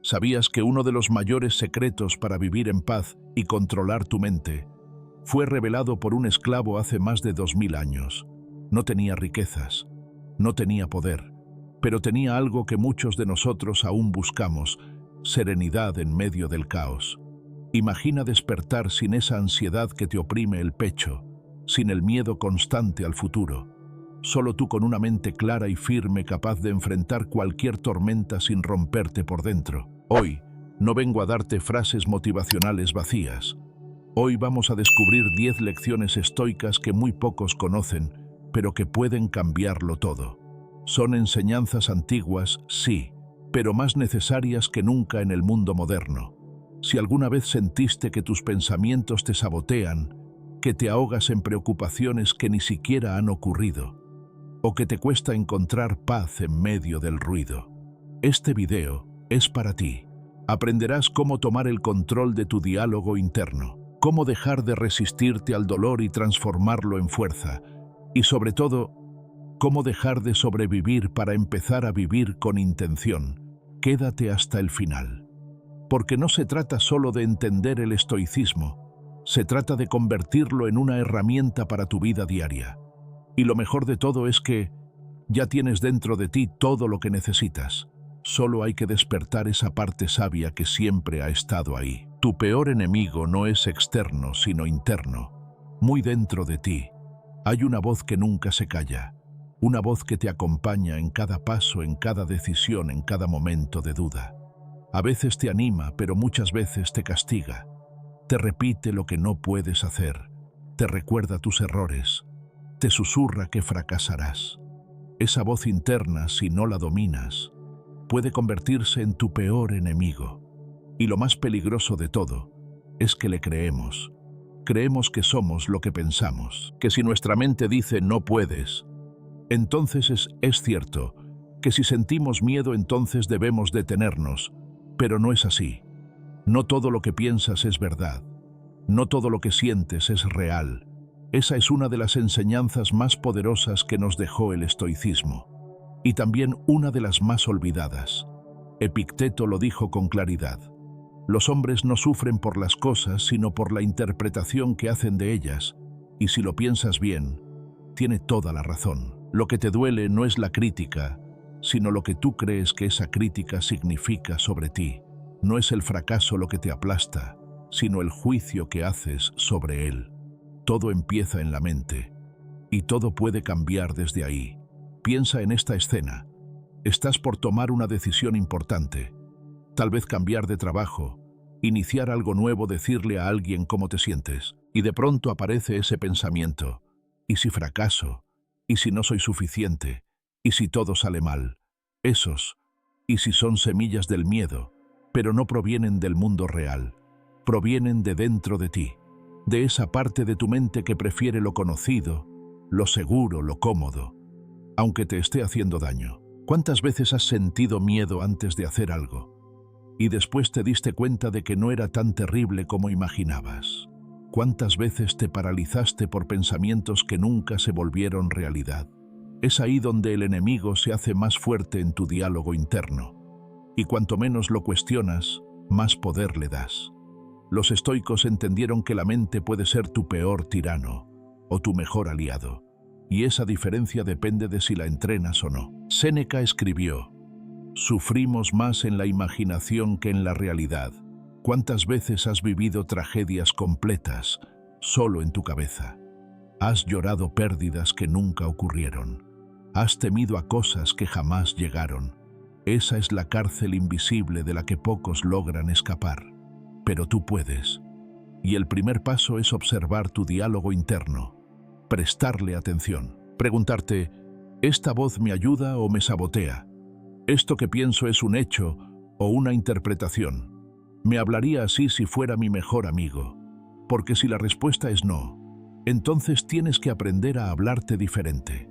¿Sabías que uno de los mayores secretos para vivir en paz y controlar tu mente fue revelado por un esclavo hace más de 2000 años? No tenía riquezas, no tenía poder, pero tenía algo que muchos de nosotros aún buscamos: serenidad en medio del caos. Imagina despertar sin esa ansiedad que te oprime el pecho, sin el miedo constante al futuro. Solo tú, con una mente clara y firme, capaz de enfrentar cualquier tormenta sin romperte por dentro. Hoy no vengo a darte frases motivacionales vacías. Hoy vamos a descubrir 10 lecciones estoicas que muy pocos conocen, pero que pueden cambiarlo todo. Son enseñanzas antiguas, sí, pero más necesarias que nunca en el mundo moderno. Si alguna vez sentiste que tus pensamientos te sabotean, que te ahogas en preocupaciones que ni siquiera han ocurrido, o que te cuesta encontrar paz en medio del ruido, este video es para ti. Aprenderás cómo tomar el control de tu diálogo interno, cómo dejar de resistirte al dolor y transformarlo en fuerza, y sobre todo, cómo dejar de sobrevivir para empezar a vivir con intención. Quédate hasta el final. Porque no se trata solo de entender el estoicismo, se trata de convertirlo en una herramienta para tu vida diaria. Y lo mejor de todo es que ya tienes dentro de ti todo lo que necesitas. Solo hay que despertar esa parte sabia que siempre ha estado ahí. Tu peor enemigo no es externo, sino interno. Muy dentro de ti hay una voz que nunca se calla, una voz que te acompaña en cada paso, en cada decisión, en cada momento de duda. A veces te anima, pero muchas veces te castiga. Te repite lo que no puedes hacer, te recuerda tus errores, te susurra que fracasarás. Esa voz interna, si no la dominas, puede convertirse en tu peor enemigo. Y lo más peligroso de todo es que le creemos. Creemos que somos lo que pensamos, que si nuestra mente dice no puedes, entonces es cierto, que si sentimos miedo entonces debemos detenernos, pero no es así. No todo lo que piensas es verdad, no todo lo que sientes es real. Esa es una de las enseñanzas más poderosas que nos dejó el estoicismo, y también una de las más olvidadas. Epicteto lo dijo con claridad: los hombres no sufren por las cosas, sino por la interpretación que hacen de ellas, y si lo piensas bien, tiene toda la razón. Lo que te duele no es la crítica, sino lo que tú crees que esa crítica significa sobre ti. No es el fracaso lo que te aplasta, sino el juicio que haces sobre él. Todo empieza en la mente, y todo puede cambiar desde ahí. Piensa en esta escena. Estás por tomar una decisión importante, tal vez cambiar de trabajo, iniciar algo nuevo, decirle a alguien cómo te sientes, y de pronto aparece ese pensamiento: ¿y si fracaso? ¿Y si no soy suficiente? ¿Y si todo sale mal? Esos, ¿y si son semillas del miedo? Pero no provienen del mundo real, provienen de dentro de ti, de esa parte de tu mente que prefiere lo conocido, lo seguro, lo cómodo, aunque te esté haciendo daño. ¿Cuántas veces has sentido miedo antes de hacer algo y después te diste cuenta de que no era tan terrible como imaginabas? ¿Cuántas veces te paralizaste por pensamientos que nunca se volvieron realidad? Es ahí donde el enemigo se hace más fuerte en tu diálogo interno, y cuanto menos lo cuestionas, más poder le das. Los estoicos entendieron que la mente puede ser tu peor tirano o tu mejor aliado, y esa diferencia depende de si la entrenas o no. Séneca escribió: sufrimos más en la imaginación que en la realidad. ¿Cuántas veces has vivido tragedias completas solo en tu cabeza? Has llorado pérdidas que nunca ocurrieron. Has temido a cosas que jamás llegaron. Esa es la cárcel invisible de la que pocos logran escapar. Pero tú puedes. Y el primer paso es observar tu diálogo interno, prestarle atención, preguntarte: ¿esta voz me ayuda o me sabotea? ¿Esto que pienso es un hecho o una interpretación? ¿Me hablaría así si fuera mi mejor amigo? Porque si la respuesta es no, entonces tienes que aprender a hablarte diferente.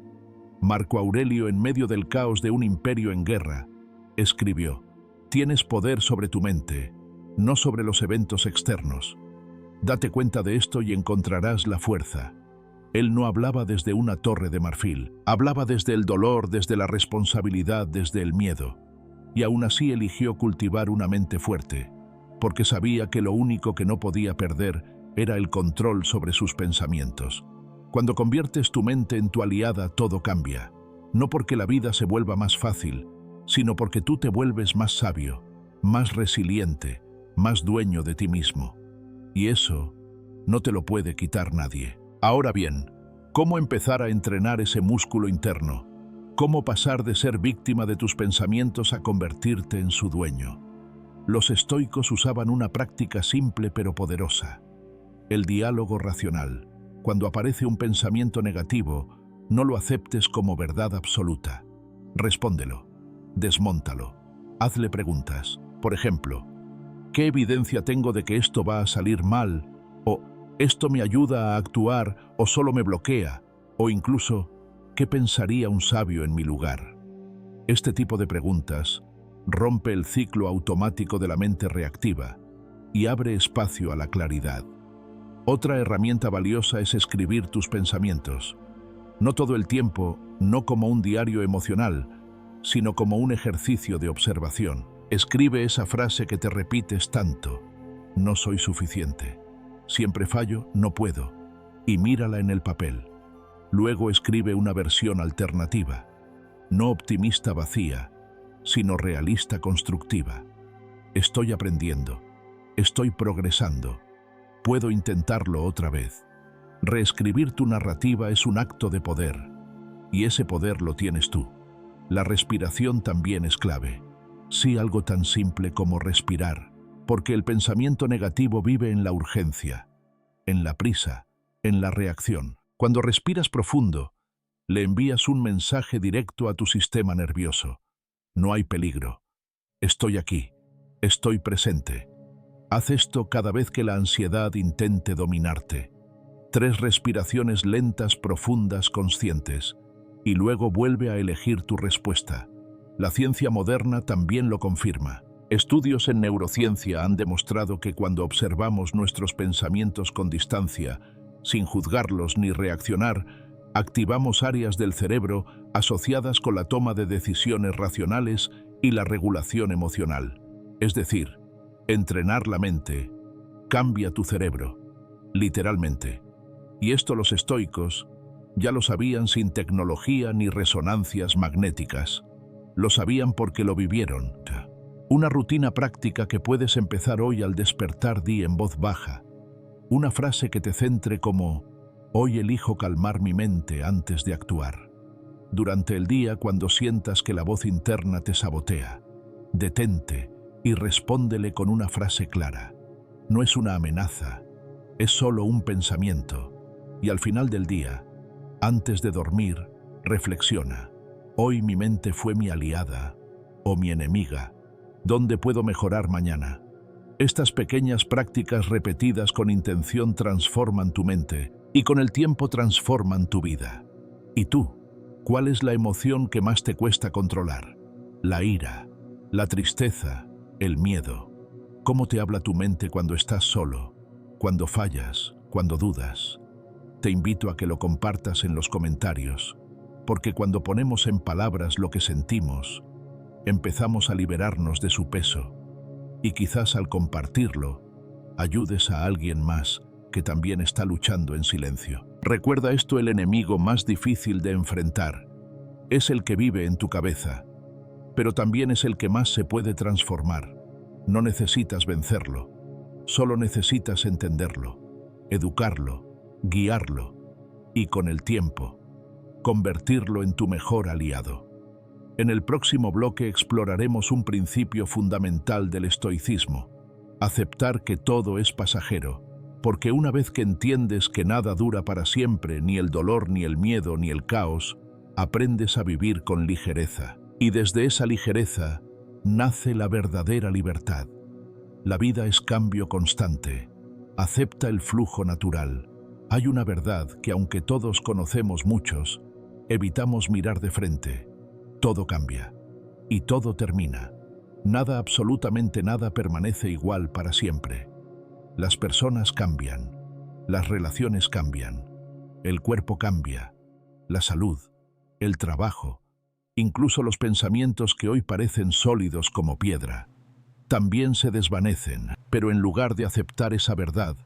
Marco Aurelio, en medio del caos de un imperio en guerra, escribió: tienes poder sobre tu mente, no sobre los eventos externos. Date cuenta de esto y encontrarás la fuerza. Él no hablaba desde una torre de marfil, hablaba desde el dolor, desde la responsabilidad, desde el miedo. y aún así eligió cultivar una mente fuerte, porque sabía que lo único que no podía perder era el control sobre sus pensamientos. Cuando conviertes tu mente en tu aliada, todo cambia, no porque la vida se vuelva más fácil, sino porque tú te vuelves más sabio, más resiliente, más dueño de ti mismo. Y eso no te lo puede quitar nadie. Ahora bien, ¿cómo empezar a entrenar ese músculo interno? ¿Cómo pasar de ser víctima de tus pensamientos a convertirte en su dueño? Los estoicos usaban una práctica simple pero poderosa: el diálogo racional. Cuando aparece un pensamiento negativo, no lo aceptes como verdad absoluta. Respóndelo, desmóntalo, hazle preguntas. Por ejemplo, ¿qué evidencia tengo de que esto va a salir mal? O ¿esto me ayuda a actuar o solo me bloquea? O incluso, ¿qué pensaría un sabio en mi lugar? Este tipo de preguntas rompe el ciclo automático de la mente reactiva y abre espacio a la claridad. Otra herramienta valiosa es escribir tus pensamientos. No todo el tiempo, no como un diario emocional, sino como un ejercicio de observación. Escribe esa frase que te repites tanto: no soy suficiente, siempre fallo, no puedo, y mírala en el papel. Luego escribe una versión alternativa, no optimista vacía, sino realista constructiva. Estoy aprendiendo, estoy progresando, puedo intentarlo otra vez. Reescribir tu narrativa es un acto de poder, y ese poder lo tienes tú. La respiración también es clave. Sí, algo tan simple como respirar, porque el pensamiento negativo vive en la urgencia, en la prisa, en la reacción. Cuando respiras profundo, le envías un mensaje directo a tu sistema nervioso. No hay peligro. Estoy aquí. Estoy presente. Haz esto cada vez que la ansiedad intente dominarte. 3 respiraciones lentas, profundas, conscientes, y luego vuelve a elegir tu respuesta. La ciencia moderna también lo confirma. Estudios en neurociencia han demostrado que cuando observamos nuestros pensamientos con distancia, sin juzgarlos ni reaccionar, activamos áreas del cerebro asociadas con la toma de decisiones racionales y la regulación emocional. Es decir, entrenar la mente cambia tu cerebro, literalmente. Y esto los estoicos ya lo sabían sin tecnología ni resonancias magnéticas. Lo sabían porque lo vivieron. Una rutina práctica que puedes empezar hoy al despertar: di en voz baja una frase que te centre como: hoy elijo calmar mi mente antes de actuar. Durante el día, cuando sientas que la voz interna te sabotea, detente y respóndele con una frase clara. No es una amenaza, es solo un pensamiento. Y al final del día, antes de dormir, reflexiona: hoy mi mente fue mi aliada o mi enemiga. ¿Dónde puedo mejorar mañana? Estas pequeñas prácticas repetidas con intención transforman tu mente y con el tiempo transforman tu vida. ¿Y tú? ¿Cuál es la emoción que más te cuesta controlar? La ira, la tristeza, el miedo. ¿Cómo te habla tu mente cuando estás solo, cuando fallas, cuando dudas? Te invito a que lo compartas en los comentarios, porque cuando ponemos en palabras lo que sentimos, empezamos a liberarnos de su peso, y quizás al compartirlo, ayudes a alguien más que también está luchando en silencio. Recuerda esto: el enemigo más difícil de enfrentar es el que vive en tu cabeza, pero también es el que más se puede transformar. No necesitas vencerlo, solo necesitas entenderlo, educarlo, guiarlo y, con el tiempo, convertirlo en tu mejor aliado. En el próximo bloque exploraremos un principio fundamental del estoicismo: aceptar que todo es pasajero, porque una vez que entiendes que nada dura para siempre, ni el dolor, ni el miedo, ni el caos, aprendes a vivir con ligereza. Y desde esa ligereza nace la verdadera libertad. La vida es cambio constante. Acepta el flujo natural. Hay una verdad que, aunque todos conocemos muchos, evitamos mirar de frente. Todo cambia y todo termina. Nada, absolutamente nada, permanece igual para siempre. Las personas cambian, las relaciones cambian, el cuerpo cambia, la salud, el trabajo Incluso los pensamientos que hoy parecen sólidos como piedra, también se desvanecen, pero en lugar de aceptar esa verdad,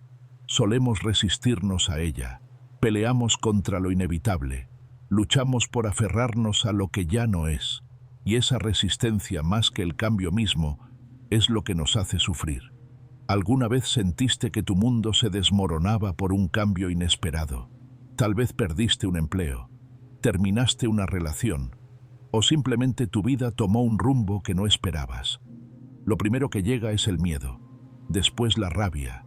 solemos resistirnos a ella. Peleamos contra lo inevitable, luchamos por aferrarnos a lo que ya no es, y esa resistencia, más que el cambio mismo, es lo que nos hace sufrir. ¿Alguna vez sentiste que tu mundo se desmoronaba por un cambio inesperado? Tal vez perdiste un empleo, terminaste una relación, o simplemente tu vida tomó un rumbo que no esperabas. Lo primero que llega es el miedo, después la rabia,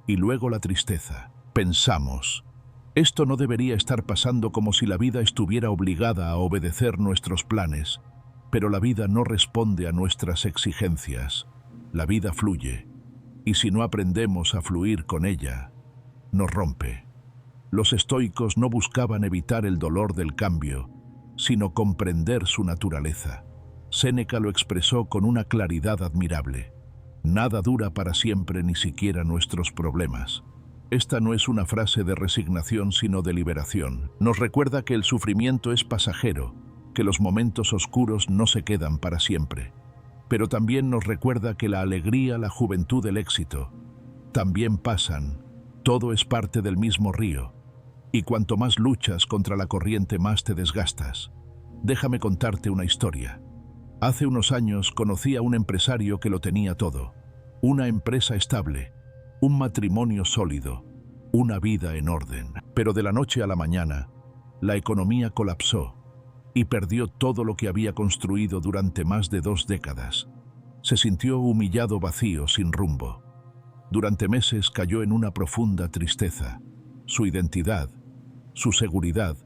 y luego la tristeza. Pensamos, esto no debería estar pasando, como si la vida estuviera obligada a obedecer nuestros planes, pero la vida no responde a nuestras exigencias. La vida fluye, y si no aprendemos a fluir con ella, nos rompe. Los estoicos no buscaban evitar el dolor del cambio, sino comprender su naturaleza. Séneca lo expresó con una claridad admirable. Nada dura para siempre, ni siquiera nuestros problemas. Esta no es una frase de resignación, sino de liberación. Nos recuerda que el sufrimiento es pasajero, que los momentos oscuros no se quedan para siempre. Pero también nos recuerda que la alegría, la juventud, el éxito, también pasan. Todo es parte del mismo río. Y cuanto más luchas contra la corriente, más te desgastas. Déjame contarte una historia. Hace unos años conocí a un empresario que lo tenía todo. Una empresa estable, un matrimonio sólido, una vida en orden. Pero de la noche a la mañana, la economía colapsó y perdió todo lo que había construido durante más de 2 décadas. Se sintió humillado, vacío, sin rumbo. Durante meses cayó en una profunda tristeza. Su identidad, su seguridad,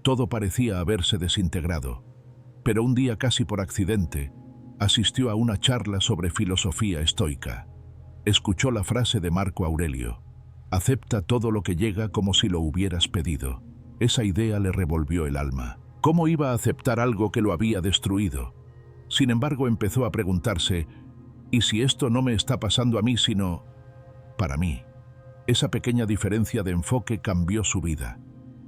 todo parecía haberse desintegrado. Pero un día, casi por accidente, asistió a una charla sobre filosofía estoica. Escuchó la frase de Marco Aurelio: acepta todo lo que llega como si lo hubieras pedido. Esa idea le revolvió el alma. ¿Cómo iba a aceptar algo que lo había destruido? Sin embargo, empezó a preguntarse, ¿y si esto no me está pasando a mí, sino para mí? Esa pequeña diferencia de enfoque cambió su vida.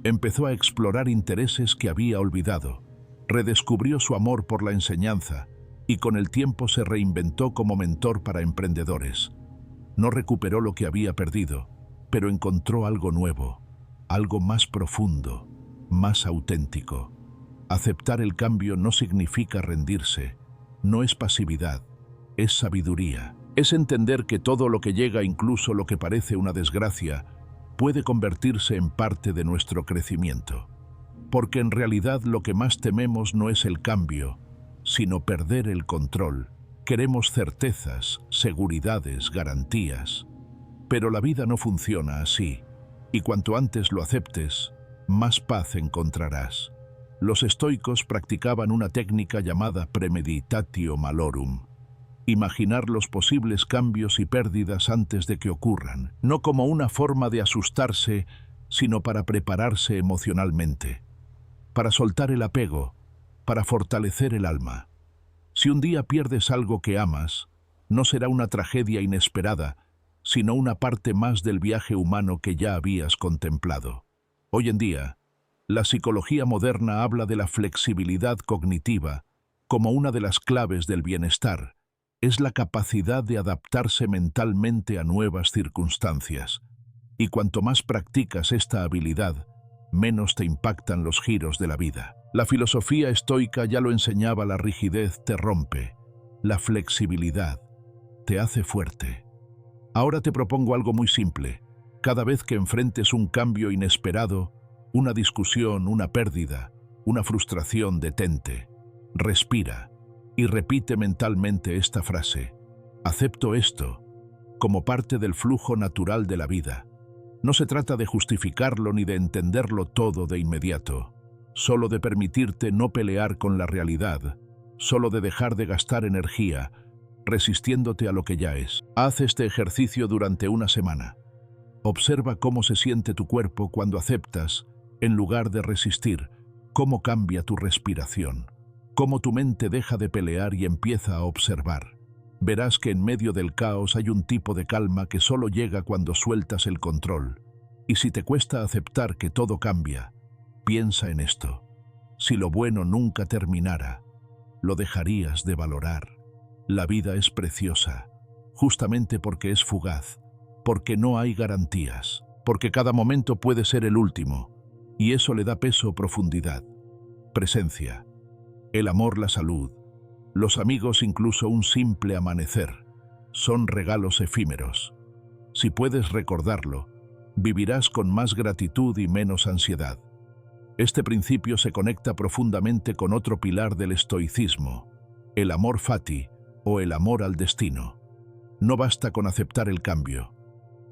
Empezó a explorar intereses que había olvidado. Redescubrió su amor por la enseñanza y con el tiempo se reinventó como mentor para emprendedores. No recuperó lo que había perdido, pero encontró algo nuevo, algo más profundo, más auténtico. Aceptar el cambio no significa rendirse, no es pasividad, es sabiduría. Es entender que todo lo que llega, incluso lo que parece una desgracia, puede convertirse en parte de nuestro crecimiento. Porque en realidad lo que más tememos no es el cambio, sino perder el control. Queremos certezas, seguridades, garantías. Pero la vida no funciona así, y cuanto antes lo aceptes, más paz encontrarás. Los estoicos practicaban una técnica llamada premeditatio malorum. Imaginar los posibles cambios y pérdidas antes de que ocurran, no como una forma de asustarse, sino para prepararse emocionalmente, para soltar el apego, para fortalecer el alma. Si un día pierdes algo que amas, no será una tragedia inesperada, sino una parte más del viaje humano que ya habías contemplado. Hoy en día, la psicología moderna habla de la flexibilidad cognitiva como una de las claves del bienestar. Es la capacidad de adaptarse mentalmente a nuevas circunstancias. Y cuanto más practicas esta habilidad, menos te impactan los giros de la vida. La filosofía estoica ya lo enseñaba: la rigidez te rompe, la flexibilidad te hace fuerte. Ahora te propongo algo muy simple. Cada vez que enfrentes un cambio inesperado, una discusión, una pérdida, una frustración, detente, respira y repite mentalmente esta frase: acepto esto, como parte del flujo natural de la vida. No se trata de justificarlo ni de entenderlo todo de inmediato, solo de permitirte no pelear con la realidad, solo de dejar de gastar energía resistiéndote a lo que ya es. Haz este ejercicio durante una semana. Observa cómo se siente tu cuerpo cuando aceptas, en lugar de resistir, cómo cambia tu respiración, cómo tu mente deja de pelear y empieza a observar. Verás que en medio del caos hay un tipo de calma que solo llega cuando sueltas el control. Y si te cuesta aceptar que todo cambia, piensa en esto. Si lo bueno nunca terminara, lo dejarías de valorar. La vida es preciosa, justamente porque es fugaz, porque no hay garantías, porque cada momento puede ser el último, y eso le da peso, profundidad, presencia. El amor, la salud, los amigos, incluso un simple amanecer, son regalos efímeros. Si puedes recordarlo, vivirás con más gratitud y menos ansiedad. Este principio se conecta profundamente con otro pilar del estoicismo, el amor fati o el amor al destino. No basta con aceptar el cambio.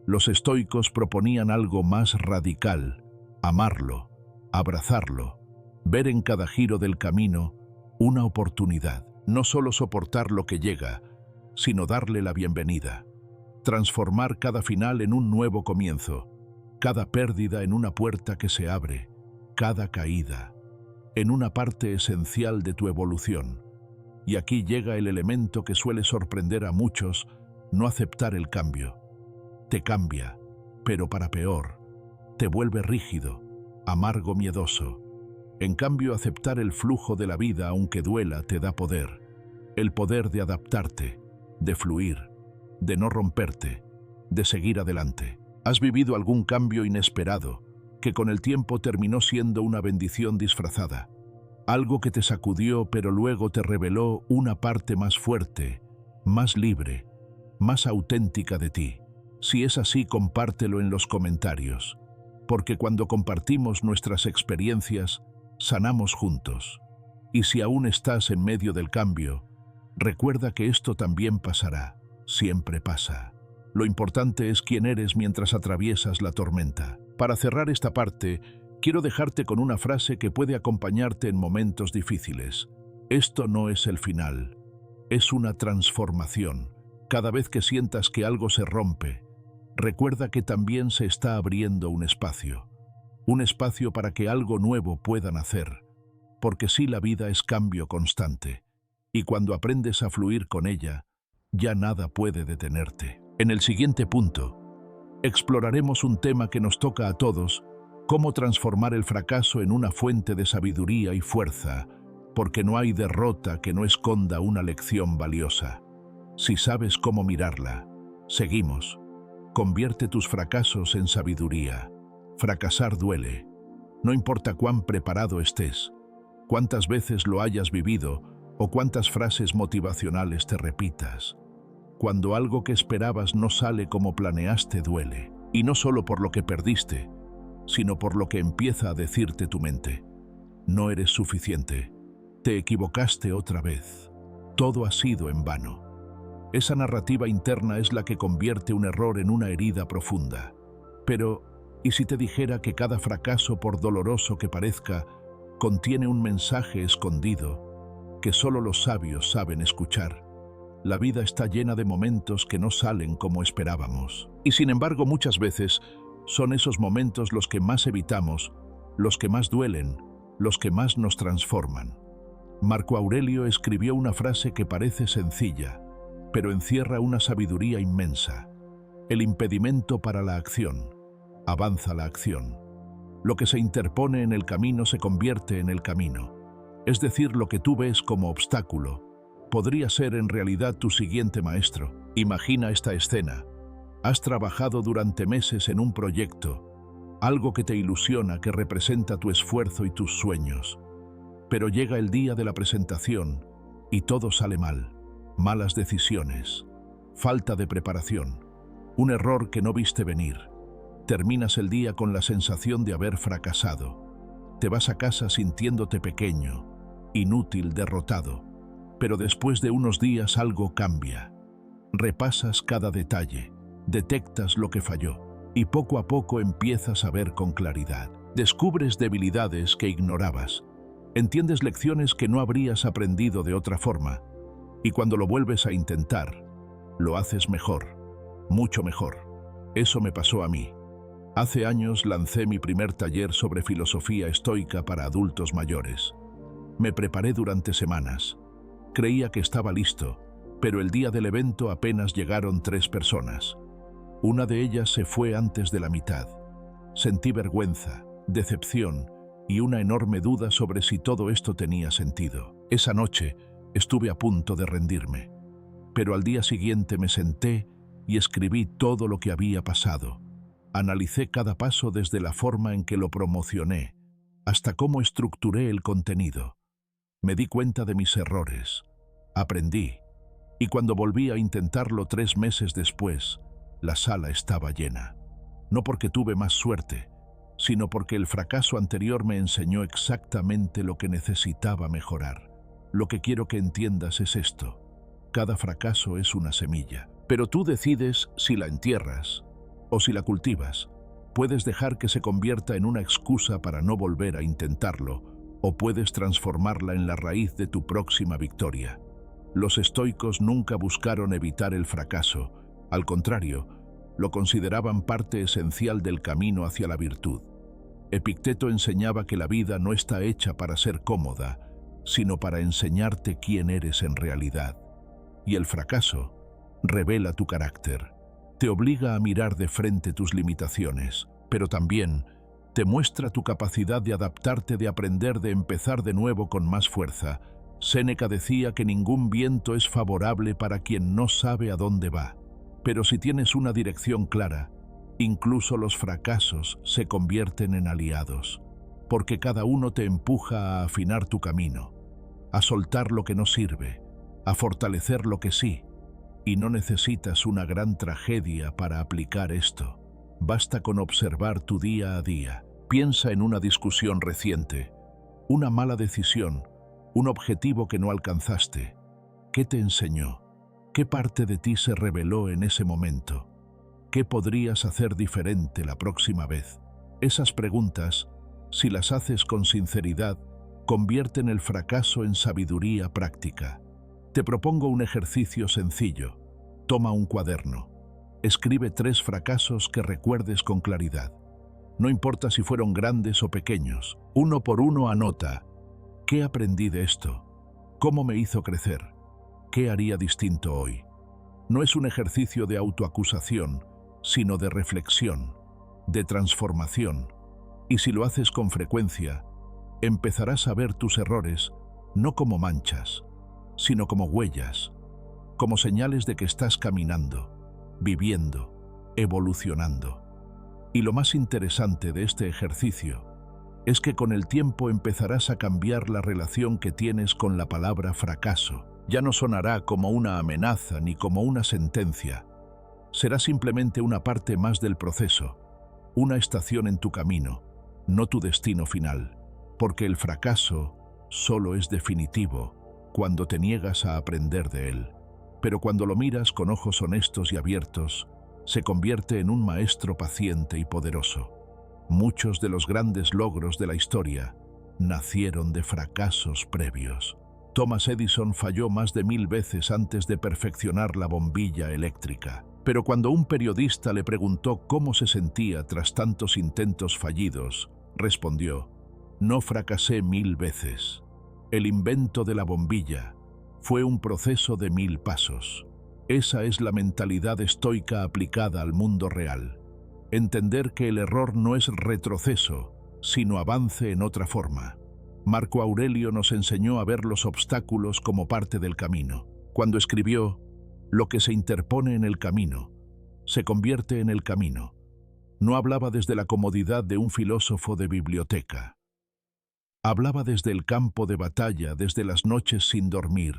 Los estoicos proponían algo más radical: amarlo, abrazarlo, ver en cada giro del camino una oportunidad. No solo soportar lo que llega, sino darle la bienvenida. Transformar cada final en un nuevo comienzo, cada pérdida en una puerta que se abre, cada caída en una parte esencial de tu evolución. Y aquí llega el elemento que suele sorprender a muchos: no aceptar el cambio. Te cambia, pero para peor. Te vuelve rígido, amargo, miedoso. En cambio, aceptar el flujo de la vida, aunque duela, te da poder. El poder de adaptarte, de fluir, de no romperte, de seguir adelante. ¿Has vivido algún cambio inesperado que con el tiempo terminó siendo una bendición disfrazada? Algo que te sacudió, pero luego te reveló una parte más fuerte, más libre, más auténtica de ti. Si es así, compártelo en los comentarios, porque cuando compartimos nuestras experiencias, sanamos juntos. Y si aún estás en medio del cambio, recuerda que esto también pasará, siempre pasa. Lo importante es quién eres mientras atraviesas la tormenta. Para cerrar esta parte, quiero dejarte con una frase que puede acompañarte en momentos difíciles. Esto no es el final, es una transformación. Cada vez que sientas que algo se rompe, recuerda que también se está abriendo un espacio para que algo nuevo pueda nacer, porque sí, la vida es cambio constante, y cuando aprendes a fluir con ella, ya nada puede detenerte. En el siguiente punto, exploraremos un tema que nos toca a todos: cómo transformar el fracaso en una fuente de sabiduría y fuerza, porque no hay derrota que no esconda una lección valiosa. Si sabes cómo mirarla, seguimos. Convierte tus fracasos en sabiduría. Fracasar duele. No importa cuán preparado estés, cuántas veces lo hayas vivido o cuántas frases motivacionales te repitas. Cuando algo que esperabas no sale como planeaste, duele. Y no solo por lo que perdiste, sino por lo que empieza a decirte tu mente. No eres suficiente. Te equivocaste otra vez. Todo ha sido en vano. Esa narrativa interna es la que convierte un error en una herida profunda. Pero, ¿y si te dijera que cada fracaso, por doloroso que parezca, contiene un mensaje escondido que solo los sabios saben escuchar? La vida está llena de momentos que no salen como esperábamos. Y sin embargo, muchas veces son esos momentos los que más evitamos, los que más duelen, los que más nos transforman. Marco Aurelio escribió una frase que parece sencilla, pero encierra una sabiduría inmensa. El impedimento para la acción avanza la acción. Lo que se interpone en el camino se convierte en el camino. Es decir, lo que tú ves como obstáculo podría ser en realidad tu siguiente maestro. Imagina esta escena. Has trabajado durante meses en un proyecto, algo que te ilusiona, que representa tu esfuerzo y tus sueños. Pero llega el día de la presentación y todo sale mal. Malas decisiones, falta de preparación, un error que no viste venir. Terminas el día con la sensación de haber fracasado. Te vas a casa sintiéndote pequeño, inútil, derrotado. Pero después de unos días algo cambia. Repasas cada detalle, detectas lo que falló y poco a poco empiezas a ver con claridad. Descubres debilidades que ignorabas. Entiendes lecciones que no habrías aprendido de otra forma. Y cuando lo vuelves a intentar, lo haces mejor, mucho mejor. Eso me pasó a mí. Hace años lancé mi primer taller sobre filosofía estoica para adultos mayores. Me preparé durante semanas. Creía que estaba listo, pero el día del evento apenas llegaron 3 personas. Una de ellas se fue antes de la mitad. Sentí vergüenza, decepción y una enorme duda sobre si todo esto tenía sentido. Esa noche estuve a punto de rendirme, pero al día siguiente me senté y escribí todo lo que había pasado. Analicé cada paso desde la forma en que lo promocioné hasta cómo estructuré el contenido. Me di cuenta de mis errores, aprendí, y cuando volví a intentarlo 3 meses después, la sala estaba llena. No porque tuve más suerte, sino porque el fracaso anterior me enseñó exactamente lo que necesitaba mejorar. Lo que quiero que entiendas es esto: cada fracaso es una semilla, pero tú decides si la entierras o si la cultivas. Puedes dejar que se convierta en una excusa para no volver a intentarlo, o puedes transformarla en la raíz de tu próxima victoria. Los estoicos nunca buscaron evitar el fracaso, al contrario, lo consideraban parte esencial del camino hacia la virtud. Epicteto enseñaba que la vida no está hecha para ser cómoda, sino para enseñarte quién eres en realidad. Y el fracaso revela tu carácter. Te obliga a mirar de frente tus limitaciones, pero también te muestra tu capacidad de adaptarte, de aprender, de empezar de nuevo con más fuerza. Séneca decía que ningún viento es favorable para quien no sabe a dónde va. Pero si tienes una dirección clara, incluso los fracasos se convierten en aliados, porque cada uno te empuja a afinar tu camino, a soltar lo que no sirve, a fortalecer lo que sí. Y no necesitas una gran tragedia para aplicar esto. Basta con observar tu día a día. Piensa en una discusión reciente, una mala decisión, un objetivo que no alcanzaste. ¿Qué te enseñó? ¿Qué parte de ti se reveló en ese momento? ¿Qué podrías hacer diferente la próxima vez? Esas preguntas, si las haces con sinceridad, convierten el fracaso en sabiduría práctica. Te propongo un ejercicio sencillo. Toma un cuaderno. Escribe 3 fracasos que recuerdes con claridad. No importa si fueron grandes o pequeños. Uno por uno anota: ¿qué aprendí de esto? ¿Cómo me hizo crecer? ¿Qué haría distinto hoy? No es un ejercicio de autoacusación, sino de reflexión, de transformación. Y si lo haces con frecuencia, empezarás a ver tus errores no como manchas, sino como huellas, como señales de que estás caminando, viviendo, evolucionando. Y lo más interesante de este ejercicio es que con el tiempo empezarás a cambiar la relación que tienes con la palabra fracaso. Ya no sonará como una amenaza ni como una sentencia. Será simplemente una parte más del proceso, una estación en tu camino, no tu destino final, porque el fracaso solo es definitivo cuando te niegas a aprender de él. Pero cuando lo miras con ojos honestos y abiertos, se convierte en un maestro paciente y poderoso. Muchos de los grandes logros de la historia nacieron de fracasos previos. Thomas Edison falló más de 1000 veces antes de perfeccionar la bombilla eléctrica. Pero cuando un periodista le preguntó cómo se sentía tras tantos intentos fallidos, respondió: no fracasé 1000 veces. El invento de la bombilla fue un proceso de 1000 pasos. Esa es la mentalidad estoica aplicada al mundo real. Entender que el error no es retroceso, sino avance en otra forma. Marco Aurelio nos enseñó a ver los obstáculos como parte del camino. Cuando escribió: lo que se interpone en el camino se convierte en el camino, no hablaba desde la comodidad de un filósofo de biblioteca. Hablaba desde el campo de batalla, desde las noches sin dormir,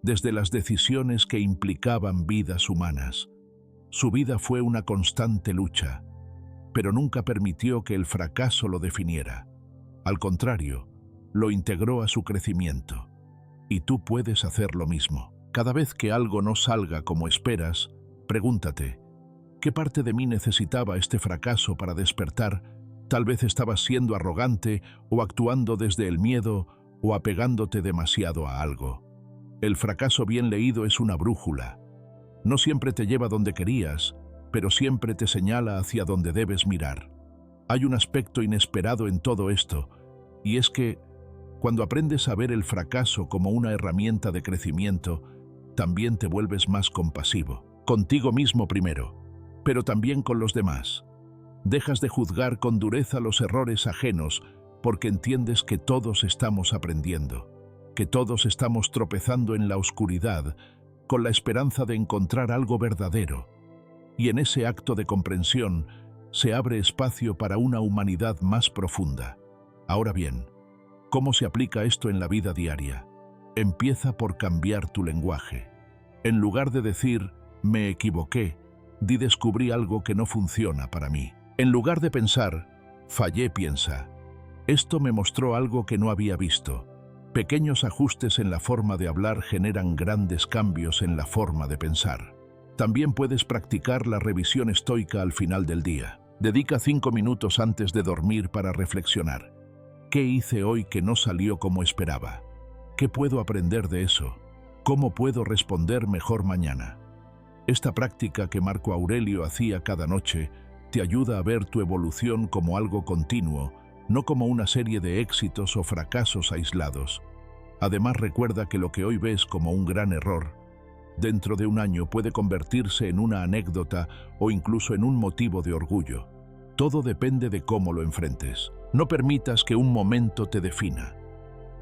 desde las decisiones que implicaban vidas humanas. Su vida fue una constante lucha, pero nunca permitió que el fracaso lo definiera. Al contrario, lo integró a su crecimiento. Y tú puedes hacer lo mismo. Cada vez que algo no salga como esperas, pregúntate: ¿qué parte de mí necesitaba este fracaso para despertar? Tal vez estabas siendo arrogante o actuando desde el miedo o apegándote demasiado a algo. El fracaso bien leído es una brújula. No siempre te lleva donde querías, pero siempre te señala hacia donde debes mirar. Hay un aspecto inesperado en todo esto, y es que cuando aprendes a ver el fracaso como una herramienta de crecimiento, también te vuelves más compasivo. Contigo mismo primero, pero también con los demás. Dejas de juzgar con dureza los errores ajenos porque entiendes que todos estamos aprendiendo, que todos estamos tropezando en la oscuridad con la esperanza de encontrar algo verdadero. Y en ese acto de comprensión se abre espacio para una humanidad más profunda. Ahora bien, ¿cómo se aplica esto en la vida diaria? Empieza por cambiar tu lenguaje. En lugar de decir, me equivoqué, di descubrí algo que no funciona para mí. En lugar de pensar, fallé, piensa, esto me mostró algo que no había visto. Pequeños ajustes en la forma de hablar generan grandes cambios en la forma de pensar. También puedes practicar la revisión estoica al final del día. Dedica 5 minutos antes de dormir para reflexionar. ¿Qué hice hoy que no salió como esperaba? ¿Qué puedo aprender de eso? ¿Cómo puedo responder mejor mañana? Esta práctica que Marco Aurelio hacía cada noche te ayuda a ver tu evolución como algo continuo, no como una serie de éxitos o fracasos aislados. Además, recuerda que lo que hoy ves como un gran error, dentro de un año puede convertirse en una anécdota o incluso en un motivo de orgullo. Todo depende de cómo lo enfrentes. No permitas que un momento te defina.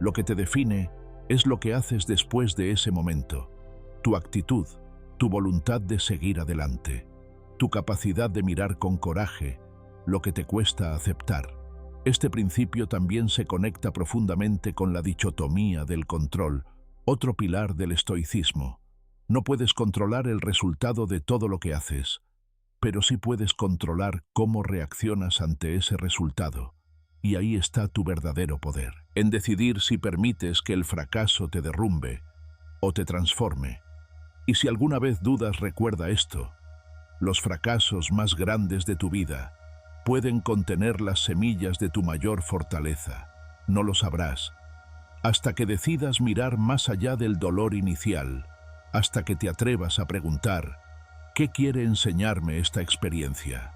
Lo que te define es lo que haces después de ese momento. Tu actitud, tu voluntad de seguir adelante, tu capacidad de mirar con coraje lo que te cuesta aceptar. Este principio también se conecta profundamente con la dicotomía del control, otro pilar del estoicismo. No puedes controlar el resultado de todo lo que haces, pero sí puedes controlar cómo reaccionas ante ese resultado. Y ahí está tu verdadero poder, en decidir si permites que el fracaso te derrumbe o te transforme. Y si alguna vez dudas, recuerda esto: los fracasos más grandes de tu vida pueden contener las semillas de tu mayor fortaleza. No lo sabrás hasta que decidas mirar más allá del dolor inicial, hasta que te atrevas a preguntar, ¿qué quiere enseñarme esta experiencia?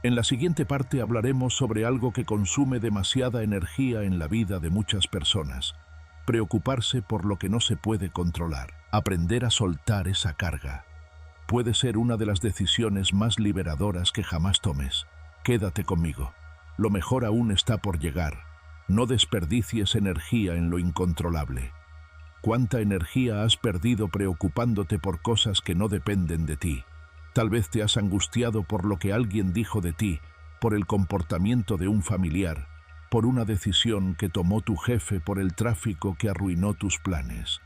En la siguiente parte hablaremos sobre algo que consume demasiada energía en la vida de muchas personas: preocuparse por lo que no se puede controlar. Aprender a soltar esa carga puede ser una de las decisiones más liberadoras que jamás tomes. Quédate conmigo. Lo mejor aún está por llegar. No desperdicies energía en lo incontrolable. ¿Cuánta energía has perdido preocupándote por cosas que no dependen de ti? Tal vez te has angustiado por lo que alguien dijo de ti, por el comportamiento de un familiar, por una decisión que tomó tu jefe, por el tráfico que arruinó tus planes,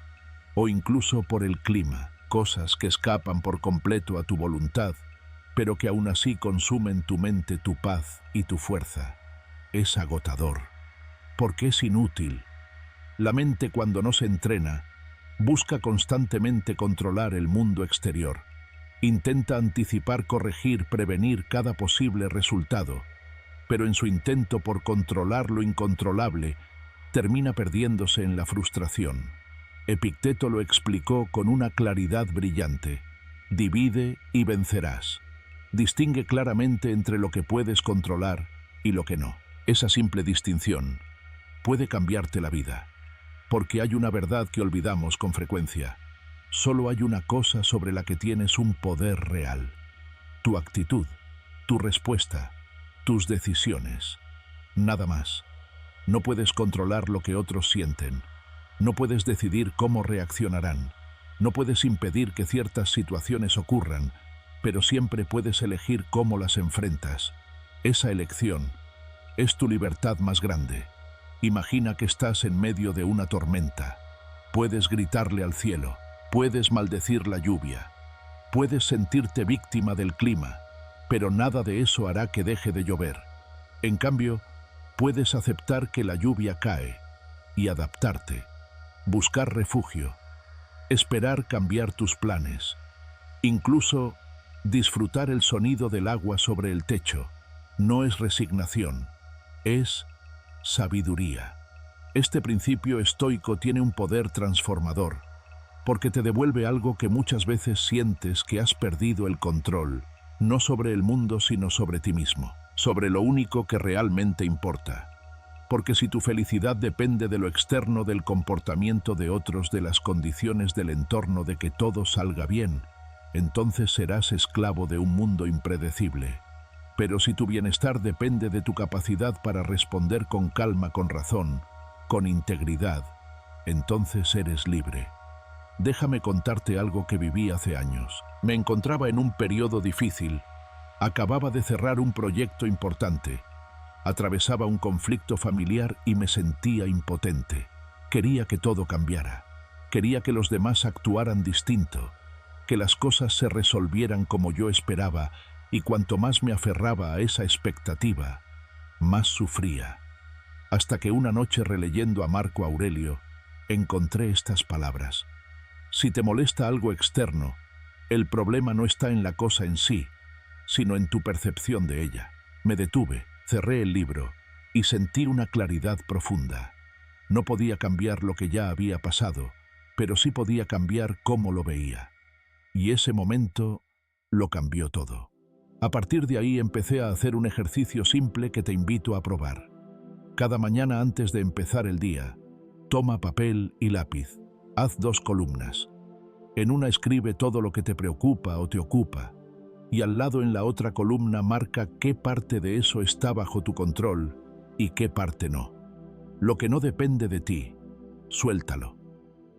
o incluso por el clima, cosas que escapan por completo a tu voluntad, pero que aún así consumen tu mente, tu paz y tu fuerza. Es agotador, porque es inútil. La mente, cuando no se entrena, busca constantemente controlar el mundo exterior. Intenta anticipar, corregir, prevenir cada posible resultado, pero en su intento por controlar lo incontrolable, termina perdiéndose en la frustración. Epicteto lo explicó con una claridad brillante: divide y vencerás. Distingue claramente entre lo que puedes controlar y lo que no. Esa simple distinción puede cambiarte la vida, porque hay una verdad que olvidamos con frecuencia. Solo hay una cosa sobre la que tienes un poder real: tu actitud, tu respuesta, tus decisiones. Nada más. No puedes controlar lo que otros sienten. No puedes decidir cómo reaccionarán. No puedes impedir que ciertas situaciones ocurran, pero siempre puedes elegir cómo las enfrentas. Esa elección es tu libertad más grande. Imagina que estás en medio de una tormenta. Puedes gritarle al cielo, puedes maldecir la lluvia, puedes sentirte víctima del clima, pero nada de eso hará que deje de llover. En cambio, puedes aceptar que la lluvia cae y adaptarte, buscar refugio, esperar cambiar tus planes, incluso disfrutar el sonido del agua sobre el techo. No es resignación, es sabiduría. Este principio estoico tiene un poder transformador, porque te devuelve algo que muchas veces sientes que has perdido el control, no sobre el mundo sino sobre ti mismo, sobre lo único que realmente importa. Porque si tu felicidad depende de lo externo, del comportamiento de otros, de las condiciones del entorno, de que todo salga bien, entonces serás esclavo de un mundo impredecible. Pero si tu bienestar depende de tu capacidad para responder con calma, con razón, con integridad, entonces eres libre. Déjame contarte algo que viví hace años. Me encontraba en un periodo difícil. Acababa de cerrar un proyecto importante. Atravesaba un conflicto familiar y me sentía impotente. Quería que todo cambiara. Quería que los demás actuaran distinto, que las cosas se resolvieran como yo esperaba, y cuanto más me aferraba a esa expectativa, más sufría. Hasta que una noche, releyendo a Marco Aurelio, encontré estas palabras: si te molesta algo externo, el problema no está en la cosa en sí, sino en tu percepción de ella. Me detuve, cerré el libro y sentí una claridad profunda. No podía cambiar lo que ya había pasado, pero sí podía cambiar cómo lo veía. Y ese momento lo cambió todo. A partir de ahí empecé a hacer un ejercicio simple que te invito a probar. Cada mañana antes de empezar el día, toma papel y lápiz. Haz 2 columnas. En una escribe todo lo que te preocupa o te ocupa, y al lado en la otra columna marca qué parte de eso está bajo tu control y qué parte no. Lo que no depende de ti, suéltalo.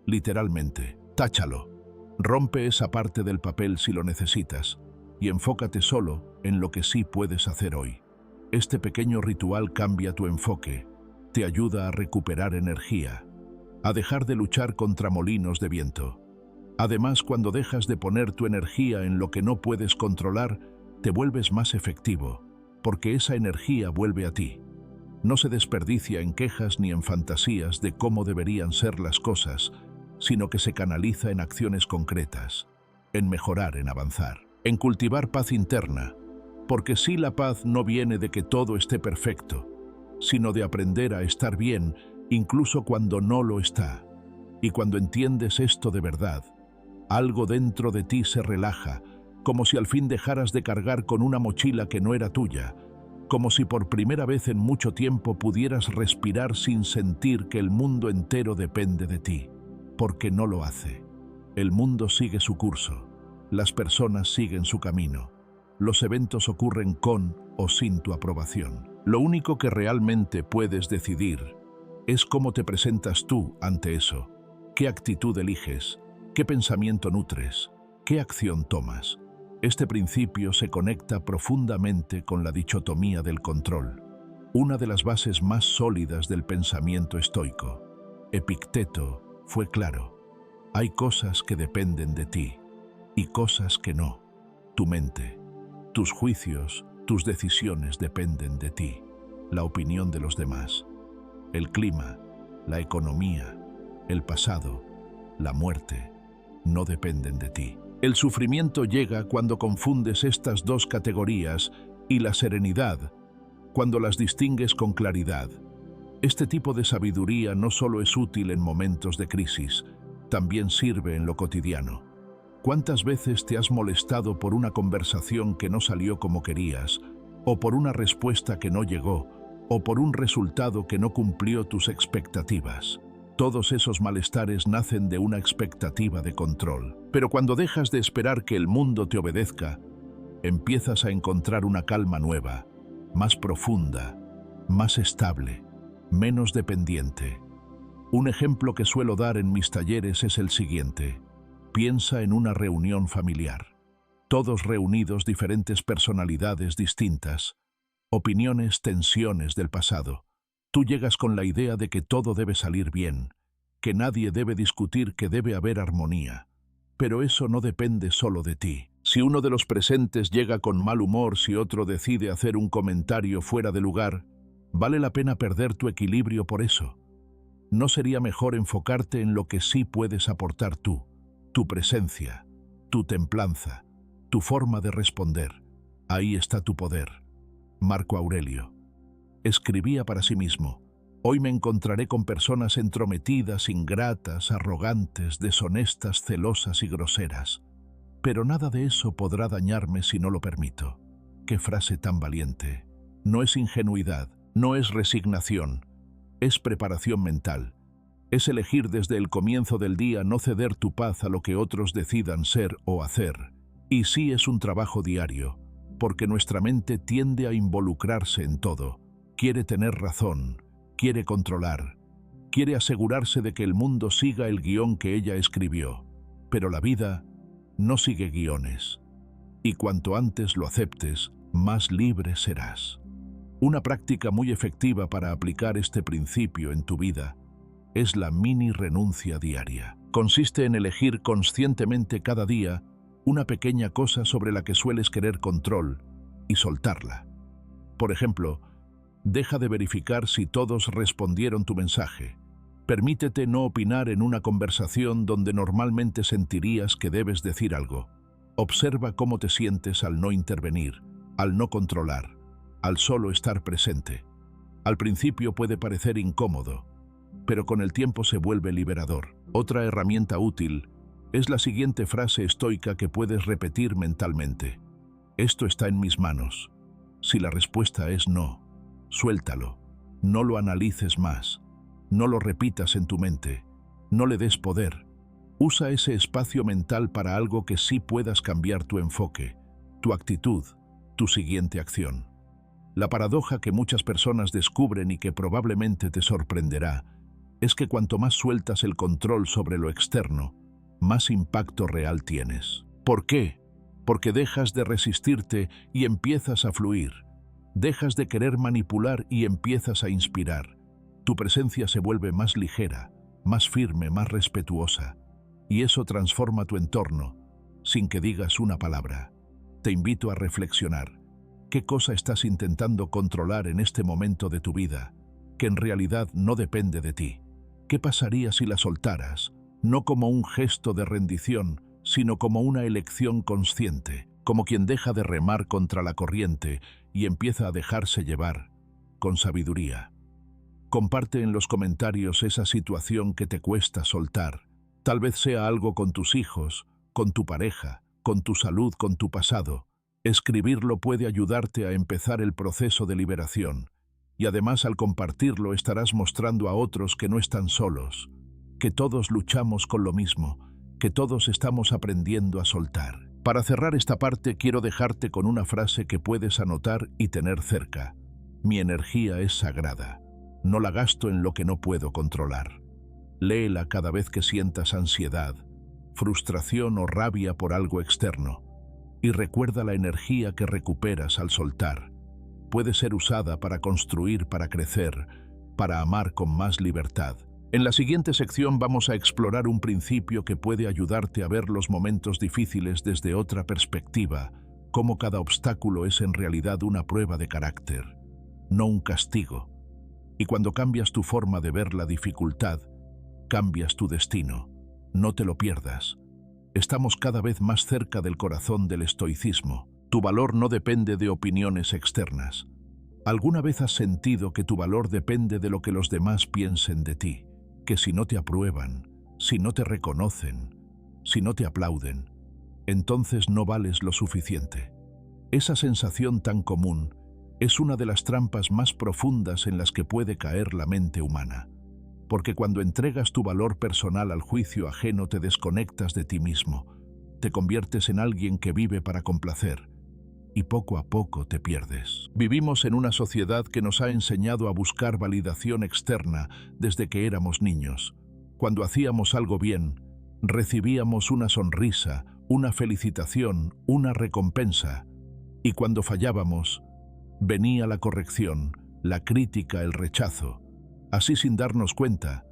Literalmente, táchalo. Rompe esa parte del papel si lo necesitas y enfócate solo en lo que sí puedes hacer hoy. Este pequeño ritual cambia tu enfoque, te ayuda a recuperar energía, a dejar de luchar contra molinos de viento. Además, cuando dejas de poner tu energía en lo que no puedes controlar, te vuelves más efectivo, porque esa energía vuelve a ti. No se desperdicia en quejas ni en fantasías de cómo deberían ser las cosas, sino que se canaliza en acciones concretas, en mejorar, en avanzar, en cultivar paz interna, porque sí, la paz no viene de que todo esté perfecto, sino de aprender a estar bien incluso cuando no lo está. Y cuando entiendes esto de verdad, algo dentro de ti se relaja, como si al fin dejaras de cargar con una mochila que no era tuya, como si por primera vez en mucho tiempo pudieras respirar sin sentir que el mundo entero depende de ti, porque no lo hace. El mundo sigue su curso, las personas siguen su camino, los eventos ocurren con o sin tu aprobación. Lo único que realmente puedes decidir es cómo te presentas tú ante eso, qué actitud eliges, qué pensamiento nutres, qué acción tomas. Este principio se conecta profundamente con la dicotomía del control, una de las bases más sólidas del pensamiento estoico. Epicteto fue claro: hay cosas que dependen de ti y cosas que no. Tu mente, tus juicios, tus decisiones dependen de ti, la opinión de los demás, el clima, la economía, el pasado, la muerte, no dependen de ti. El sufrimiento llega cuando confundes estas 2 categorías, y la serenidad cuando las distingues con claridad. Este tipo de sabiduría no solo es útil en momentos de crisis, también sirve en lo cotidiano. ¿Cuántas veces te has molestado por una conversación que no salió como querías, o por una respuesta que no llegó, o por un resultado que no cumplió tus expectativas? Todos esos malestares nacen de una expectativa de control. Pero cuando dejas de esperar que el mundo te obedezca, empiezas a encontrar una calma nueva, más profunda, más estable, menos dependiente. Un ejemplo que suelo dar en mis talleres es el siguiente. Piensa en una reunión familiar. Todos reunidos, diferentes personalidades distintas, opiniones, tensiones del pasado. Tú llegas con la idea de que todo debe salir bien, que nadie debe discutir, que debe haber armonía. Pero eso no depende solo de ti. Si uno de los presentes llega con mal humor, si otro decide hacer un comentario fuera de lugar, ¿vale la pena perder tu equilibrio por eso? ¿No sería mejor enfocarte en lo que sí puedes aportar tú, tu presencia, tu templanza, tu forma de responder? Ahí está tu poder. Marco Aurelio escribía para sí mismo: hoy me encontraré con personas entrometidas, ingratas, arrogantes, deshonestas, celosas y groseras. Pero nada de eso podrá dañarme si no lo permito. Qué frase tan valiente. No es ingenuidad, no es resignación, es preparación mental. Es elegir desde el comienzo del día no ceder tu paz a lo que otros decidan ser o hacer. Y sí, es un trabajo diario. porque nuestra mente tiende a involucrarse en todo. Quiere tener razón, quiere controlar, quiere asegurarse de que el mundo siga el guión que ella escribió. Pero la vida no sigue guiones. Y cuanto antes lo aceptes, más libre serás. Una práctica muy efectiva para aplicar este principio en tu vida es la mini renuncia diaria. Consiste en elegir conscientemente cada día una pequeña cosa sobre la que sueles querer control y soltarla. Por ejemplo, deja de verificar si todos respondieron tu mensaje. Permítete no opinar en una conversación donde normalmente sentirías que debes decir algo. Observa cómo te sientes al no intervenir, al no controlar, al solo estar presente. Al principio puede parecer incómodo, pero con el tiempo se vuelve liberador. Otra herramienta útil es la siguiente frase estoica que puedes repetir mentalmente. Esto está en mis manos. Si la respuesta es no, suéltalo. No lo analices más. No lo repitas en tu mente. No le des poder. Usa ese espacio mental para algo que sí puedas cambiar tu enfoque, tu actitud, tu siguiente acción. La paradoja que muchas personas descubren y que probablemente te sorprenderá es que cuanto más sueltas el control sobre lo externo, más impacto real tienes. ¿Por qué? Porque dejas de resistirte y empiezas a fluir. Dejas de querer manipular y empiezas a inspirar. Tu presencia se vuelve más ligera, más firme, más respetuosa. Y eso transforma tu entorno, sin que digas una palabra. Te invito a reflexionar. ¿Qué cosa estás intentando controlar en este momento de tu vida, que en realidad no depende de ti? ¿Qué pasaría si la soltaras, no como un gesto de rendición, sino como una elección consciente, como quien deja de remar contra la corriente y empieza a dejarse llevar, con sabiduría? Comparte en los comentarios esa situación que te cuesta soltar. Tal vez sea algo con tus hijos, con tu pareja, con tu salud, con tu pasado. Escribirlo puede ayudarte a empezar el proceso de liberación. Y además al compartirlo estarás mostrando a otros que no están solos, que todos luchamos con lo mismo, que todos estamos aprendiendo a soltar. Para cerrar esta parte quiero dejarte con una frase que puedes anotar y tener cerca. Mi energía es sagrada. No la gasto en lo que no puedo controlar. Léela cada vez que sientas ansiedad, frustración o rabia por algo externo. Y recuerda la energía que recuperas al soltar. Puede ser usada para construir, para crecer, para amar con más libertad. En la siguiente sección vamos a explorar un principio que puede ayudarte a ver los momentos difíciles desde otra perspectiva, cómo cada obstáculo es en realidad una prueba de carácter, no un castigo. Y cuando cambias tu forma de ver la dificultad, cambias tu destino. No te lo pierdas. Estamos cada vez más cerca del corazón del estoicismo. Tu valor no depende de opiniones externas. ¿Alguna vez has sentido que tu valor depende de lo que los demás piensen de ti? Que si no te aprueban, si no te reconocen, si no te aplauden, entonces no vales lo suficiente. Esa sensación tan común es una de las trampas más profundas en las que puede caer la mente humana. Porque cuando entregas tu valor personal al juicio ajeno te desconectas de ti mismo, te conviertes en alguien que vive para complacer, y poco a poco te pierdes. Vivimos en una sociedad que nos ha enseñado a buscar validación externa desde que éramos niños. Cuando hacíamos algo bien, recibíamos una sonrisa, una felicitación, una recompensa, y cuando fallábamos, venía la corrección, la crítica, el rechazo. Así sin darnos cuenta,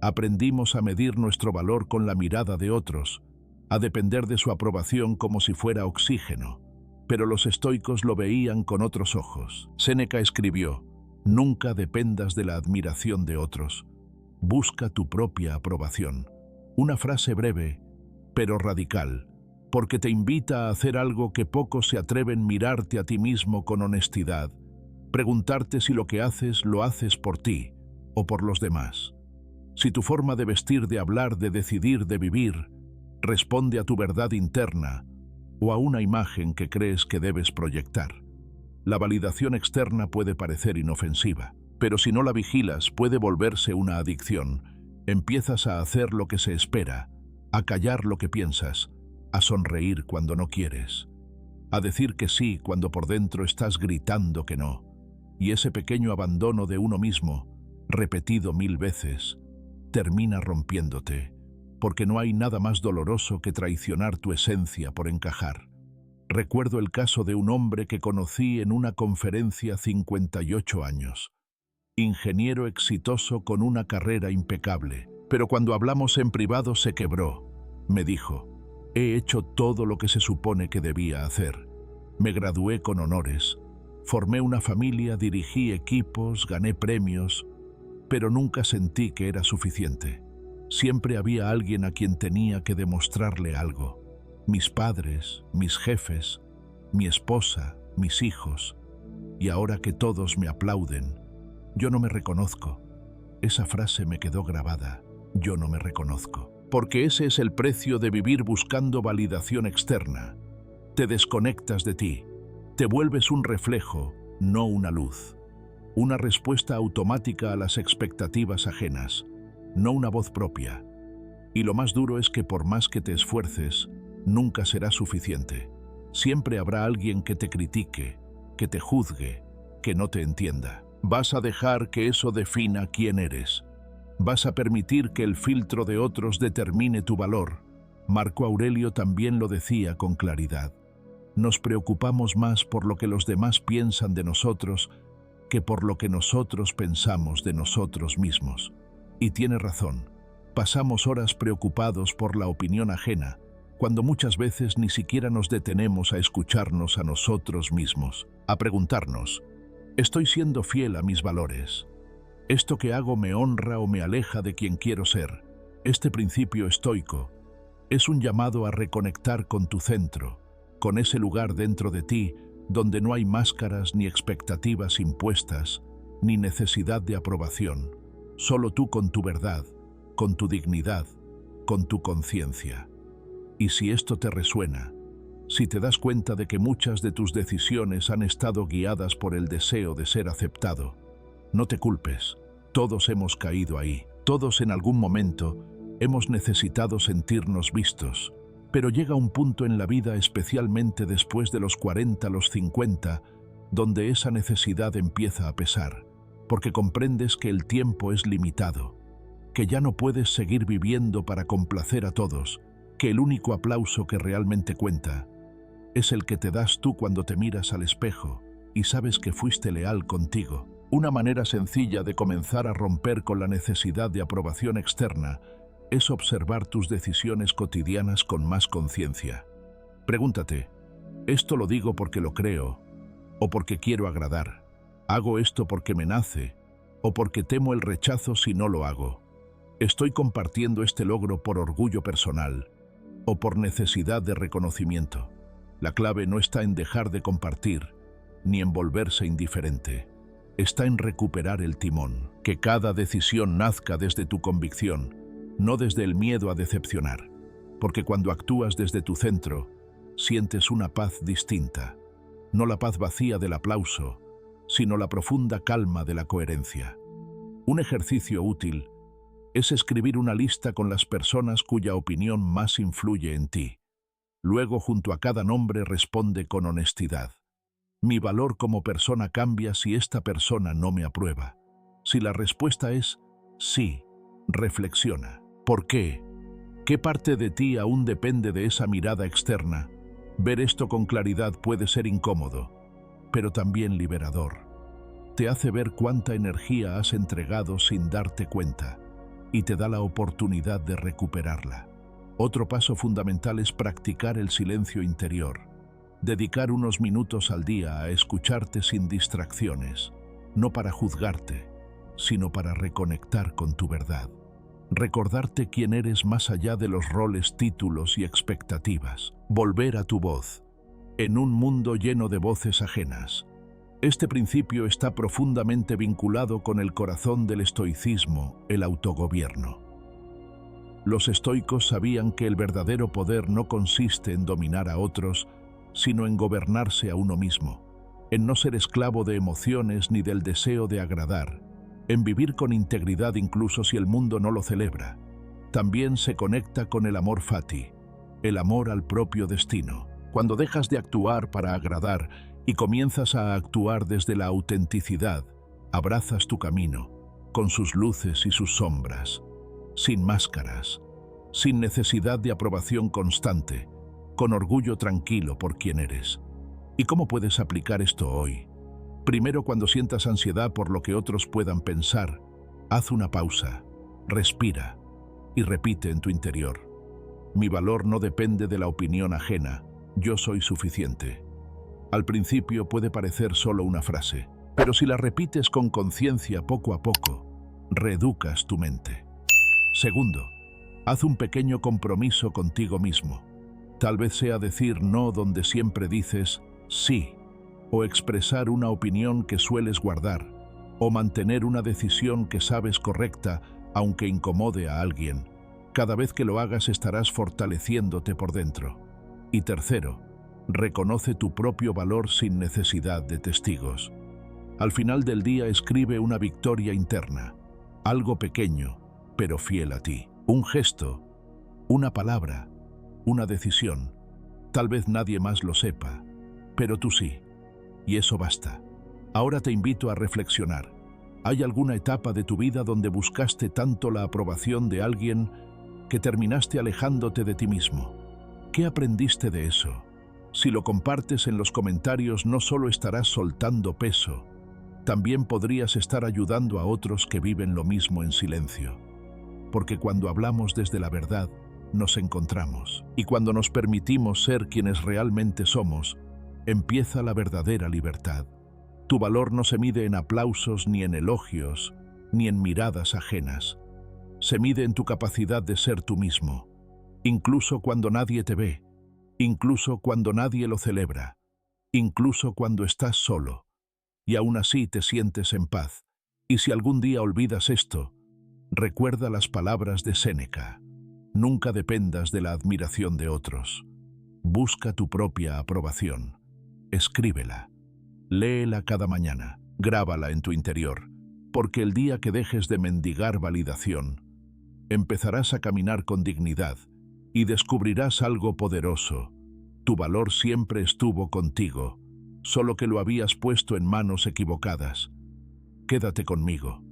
aprendimos a medir nuestro valor con la mirada de otros, a depender de su aprobación como si fuera oxígeno. Pero los estoicos lo veían con otros ojos. Séneca escribió, nunca dependas de la admiración de otros, busca tu propia aprobación. Una frase breve, pero radical, porque te invita a hacer algo que pocos se atreven: mirarte a ti mismo con honestidad, preguntarte si lo que haces lo haces por ti o por los demás. Si tu forma de vestir, de hablar, de decidir, de vivir, responde a tu verdad interna o a una imagen que crees que debes proyectar. La validación externa puede parecer inofensiva, pero si no la vigilas puede volverse una adicción. Empiezas a hacer lo que se espera, a callar lo que piensas, a sonreír cuando no quieres. a decir que sí cuando por dentro estás gritando que no. Y ese pequeño abandono de uno mismo, repetido 1000 veces, termina rompiéndote, porque no hay nada más doloroso que traicionar tu esencia por encajar. Recuerdo el caso de un hombre que conocí en una conferencia 58 años. Ingeniero exitoso con una carrera impecable, pero cuando hablamos en privado se quebró. Me dijo: he hecho todo lo que se supone que debía hacer. Me gradué con honores, formé una familia, dirigí equipos, gané premios, pero nunca sentí que era suficiente. Siempre había alguien a quien tenía que demostrarle algo. Mis padres, mis jefes, mi esposa, mis hijos. Y ahora que todos me aplauden, yo no me reconozco. Esa frase me quedó grabada. Yo no me reconozco. Porque ese es el precio de vivir buscando validación externa. Te desconectas de ti. Te vuelves un reflejo, no una luz. Una respuesta automática a las expectativas ajenas, no una voz propia. Y lo más duro es que por más que te esfuerces, nunca será suficiente. Siempre habrá alguien que te critique, que te juzgue, que no te entienda. Vas a dejar que eso defina quién eres. Vas a permitir que el filtro de otros determine tu valor. Marco Aurelio también lo decía con claridad. Nos preocupamos más por lo que los demás piensan de nosotros que por lo que nosotros pensamos de nosotros mismos. Y tiene razón. Pasamos horas preocupados por la opinión ajena, cuando muchas veces ni siquiera nos detenemos a escucharnos a nosotros mismos, a preguntarnos: ¿estoy siendo fiel a mis valores? ¿Esto que hago me honra o me aleja de quien quiero ser? Este principio estoico es un llamado a reconectar con tu centro, con ese lugar dentro de ti donde no hay máscaras ni expectativas impuestas, ni necesidad de aprobación. Solo tú con tu verdad, con tu dignidad, con tu conciencia. Y si esto te resuena, si te das cuenta de que muchas de tus decisiones han estado guiadas por el deseo de ser aceptado, no te culpes. Todos hemos caído ahí. Todos en algún momento hemos necesitado sentirnos vistos. Pero llega un punto en la vida, especialmente después de los 40, los 50, donde esa necesidad empieza a pesar, porque comprendes que el tiempo es limitado, que ya no puedes seguir viviendo para complacer a todos, que el único aplauso que realmente cuenta es el que te das tú cuando te miras al espejo y sabes que fuiste leal contigo. Una manera sencilla de comenzar a romper con la necesidad de aprobación externa es observar tus decisiones cotidianas con más conciencia. Pregúntate: ¿esto lo digo porque lo creo o porque quiero agradar? ¿Hago esto porque me nace o porque temo el rechazo si no lo hago? ¿Estoy compartiendo este logro por orgullo personal o por necesidad de reconocimiento? La clave no está en dejar de compartir ni en volverse indiferente. Está en recuperar el timón, que cada decisión nazca desde tu convicción, no desde el miedo a decepcionar, porque cuando actúas desde tu centro, sientes una paz distinta, no la paz vacía del aplauso, sino la profunda calma de la coherencia. Un ejercicio útil es escribir una lista con las personas cuya opinión más influye en ti. Luego, junto a cada nombre, responde con honestidad: mi valor como persona cambia si esta persona no me aprueba. Si la respuesta es sí, reflexiona. ¿Por qué? ¿Qué parte de ti aún depende de esa mirada externa? Ver esto con claridad puede ser incómodo, pero también liberador. Te hace ver cuánta energía has entregado sin darte cuenta y te da la oportunidad de recuperarla. Otro paso fundamental es practicar el silencio interior. Dedicar unos minutos al día a escucharte sin distracciones, no para juzgarte, sino para reconectar con tu verdad. Recordarte quién eres más allá de los roles, títulos y expectativas. Volver a tu voz, en un mundo lleno de voces ajenas. Este principio está profundamente vinculado con el corazón del estoicismo, el autogobierno. Los estoicos sabían que el verdadero poder no consiste en dominar a otros, sino en gobernarse a uno mismo, en no ser esclavo de emociones ni del deseo de agradar, en vivir con integridad incluso si el mundo no lo celebra. También se conecta con el amor fati, el amor al propio destino. Cuando dejas de actuar para agradar y comienzas a actuar desde la autenticidad, abrazas tu camino, con sus luces y sus sombras, sin máscaras, sin necesidad de aprobación constante, con orgullo tranquilo por quien eres. ¿Y cómo puedes aplicar esto hoy? Primero, cuando sientas ansiedad por lo que otros puedan pensar, haz una pausa, respira y repite en tu interior: mi valor no depende de la opinión ajena, yo soy suficiente. Al principio puede parecer solo una frase, pero si la repites con conciencia poco a poco, reeducas tu mente. Segundo, haz un pequeño compromiso contigo mismo. Tal vez sea decir no donde siempre dices sí, o expresar una opinión que sueles guardar, o mantener una decisión que sabes correcta aunque incomode a alguien. Cada vez que lo hagas estarás fortaleciéndote por dentro. Y tercero, reconoce tu propio valor sin necesidad de testigos. Al final del día escribe una victoria interna, algo pequeño, pero fiel a ti. Un gesto, una palabra, una decisión. Tal vez nadie más lo sepa, pero tú sí. Y eso basta. Ahora te invito a reflexionar. ¿Hay alguna etapa de tu vida donde buscaste tanto la aprobación de alguien que terminaste alejándote de ti mismo? ¿Qué aprendiste de eso? Si lo compartes en los comentarios, no solo estarás soltando peso, también podrías estar ayudando a otros que viven lo mismo en silencio. Porque cuando hablamos desde la verdad, nos encontramos. Y cuando nos permitimos ser quienes realmente somos, empieza la verdadera libertad. Tu valor no se mide en aplausos, ni en elogios, ni en miradas ajenas. Se mide en tu capacidad de ser tú mismo, incluso cuando nadie te ve, incluso cuando nadie lo celebra, incluso cuando estás solo, y aún así te sientes en paz. Y si algún día olvidas esto, recuerda las palabras de Séneca: nunca dependas de la admiración de otros. Busca tu propia aprobación. Escríbela. Léela cada mañana. Grábala en tu interior. Porque el día que dejes de mendigar validación, empezarás a caminar con dignidad y descubrirás algo poderoso. Tu valor siempre estuvo contigo, solo que lo habías puesto en manos equivocadas. Quédate conmigo,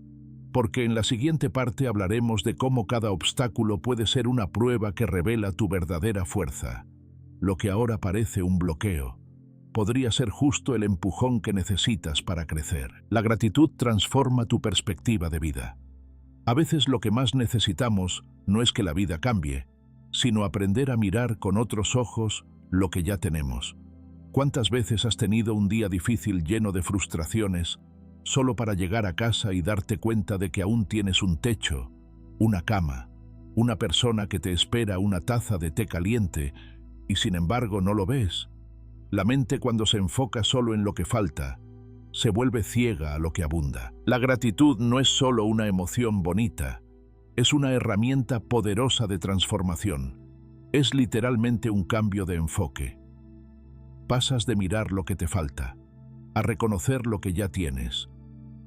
porque en la siguiente parte hablaremos de cómo cada obstáculo puede ser una prueba que revela tu verdadera fuerza. Lo que ahora parece un bloqueo podría ser justo el empujón que necesitas para crecer. La gratitud transforma tu perspectiva de vida. A veces lo que más necesitamos no es que la vida cambie, sino aprender a mirar con otros ojos lo que ya tenemos. ¿Cuántas veces has tenido un día difícil lleno de frustraciones, solo para llegar a casa y darte cuenta de que aún tienes un techo, una cama, una persona que te espera una taza de té caliente, y sin embargo no lo ves? La mente, cuando se enfoca solo en lo que falta, se vuelve ciega a lo que abunda. La gratitud no es solo una emoción bonita, es una herramienta poderosa de transformación. Es literalmente un cambio de enfoque. Pasas de mirar lo que te falta a reconocer lo que ya tienes.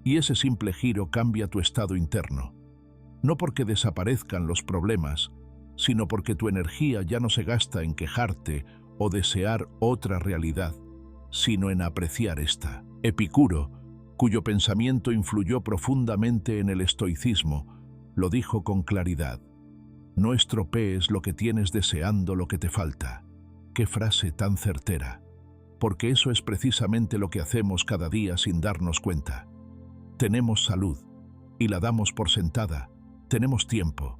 Y ese simple giro cambia tu estado interno. No porque desaparezcan los problemas, sino porque tu energía ya no se gasta en quejarte o desear otra realidad, sino en apreciar esta. Epicuro, cuyo pensamiento influyó profundamente en el estoicismo, lo dijo con claridad: no estropees lo que tienes deseando lo que te falta. Qué frase tan certera, porque eso es precisamente lo que hacemos cada día sin darnos cuenta. Tenemos salud y la damos por sentada, tenemos tiempo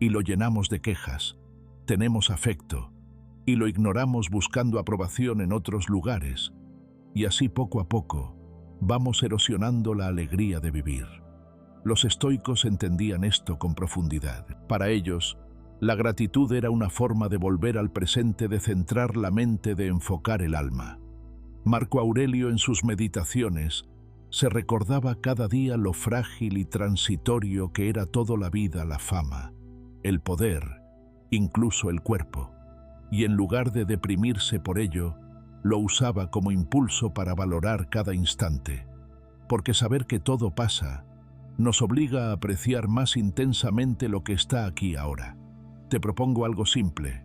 y lo llenamos de quejas, tenemos afecto y lo ignoramos buscando aprobación en otros lugares, y así poco a poco vamos erosionando la alegría de vivir. Los estoicos entendían esto con profundidad. Para ellos, la gratitud era una forma de volver al presente, de centrar la mente, de enfocar el alma. Marco Aurelio, en sus meditaciones, se recordaba cada día lo frágil y transitorio que era toda la vida, la fama, el poder, incluso el cuerpo, y en lugar de deprimirse por ello, lo usaba como impulso para valorar cada instante, porque saber que todo pasa nos obliga a apreciar más intensamente lo que está aquí ahora. Te propongo algo simple,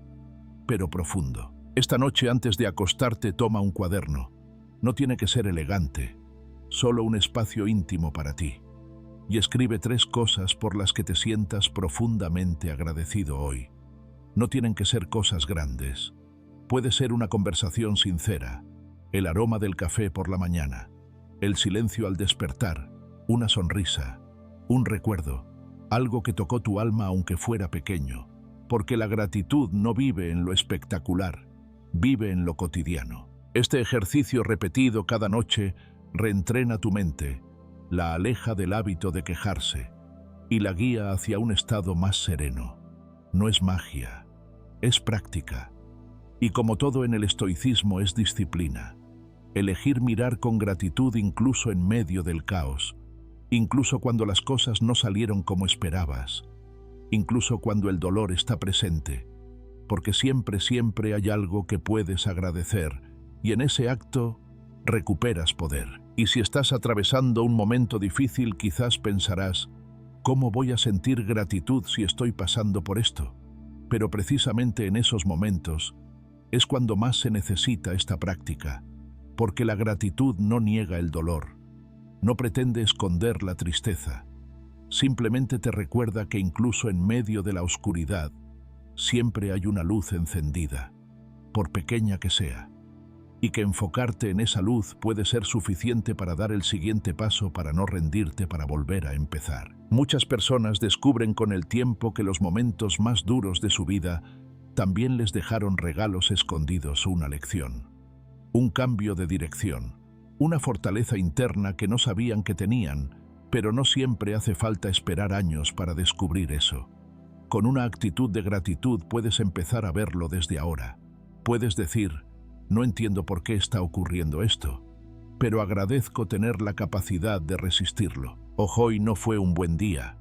pero profundo. Esta noche antes de acostarte toma un cuaderno. No tiene que ser elegante, solo un espacio íntimo para ti. Y escribe 3 cosas por las que te sientas profundamente agradecido hoy. No tienen que ser cosas grandes. Puede ser una conversación sincera, el aroma del café por la mañana, el silencio al despertar, una sonrisa, un recuerdo, algo que tocó tu alma aunque fuera pequeño, porque la gratitud no vive en lo espectacular, vive en lo cotidiano. Este ejercicio repetido cada noche reentrena tu mente, la aleja del hábito de quejarse y la guía hacia un estado más sereno. No es magia, es práctica. Y como todo en el estoicismo es disciplina. Elegir mirar con gratitud incluso en medio del caos, incluso cuando las cosas no salieron como esperabas, incluso cuando el dolor está presente, porque siempre hay algo que puedes agradecer y en ese acto recuperas poder. Y si estás atravesando un momento difícil, quizás pensarás, ¿cómo voy a sentir gratitud si estoy pasando por esto? Pero precisamente en esos momentos es cuando más se necesita esta práctica, porque la gratitud no niega el dolor, no pretende esconder la tristeza, simplemente te recuerda que incluso en medio de la oscuridad siempre hay una luz encendida, por pequeña que sea, y que enfocarte en esa luz puede ser suficiente para dar el siguiente paso, para no rendirte, para volver a empezar. Muchas personas descubren con el tiempo que los momentos más duros de su vida también les dejaron regalos escondidos, una lección, un cambio de dirección, una fortaleza interna que no sabían que tenían, pero no siempre hace falta esperar años para descubrir eso. Con una actitud de gratitud puedes empezar a verlo desde ahora. Puedes decir, no entiendo por qué está ocurriendo esto, pero agradezco tener la capacidad de resistirlo. Hoy no fue un buen día,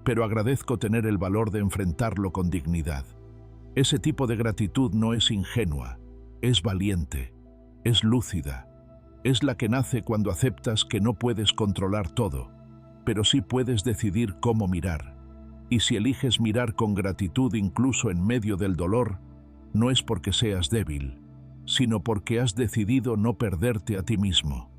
pero agradezco tener el valor de enfrentarlo con dignidad. Ese tipo de gratitud no es ingenua, es valiente, es lúcida, es la que nace cuando aceptas que no puedes controlar todo, pero sí puedes decidir cómo mirar. Y si eliges mirar con gratitud incluso en medio del dolor, no es porque seas débil, sino porque has decidido no perderte a ti mismo.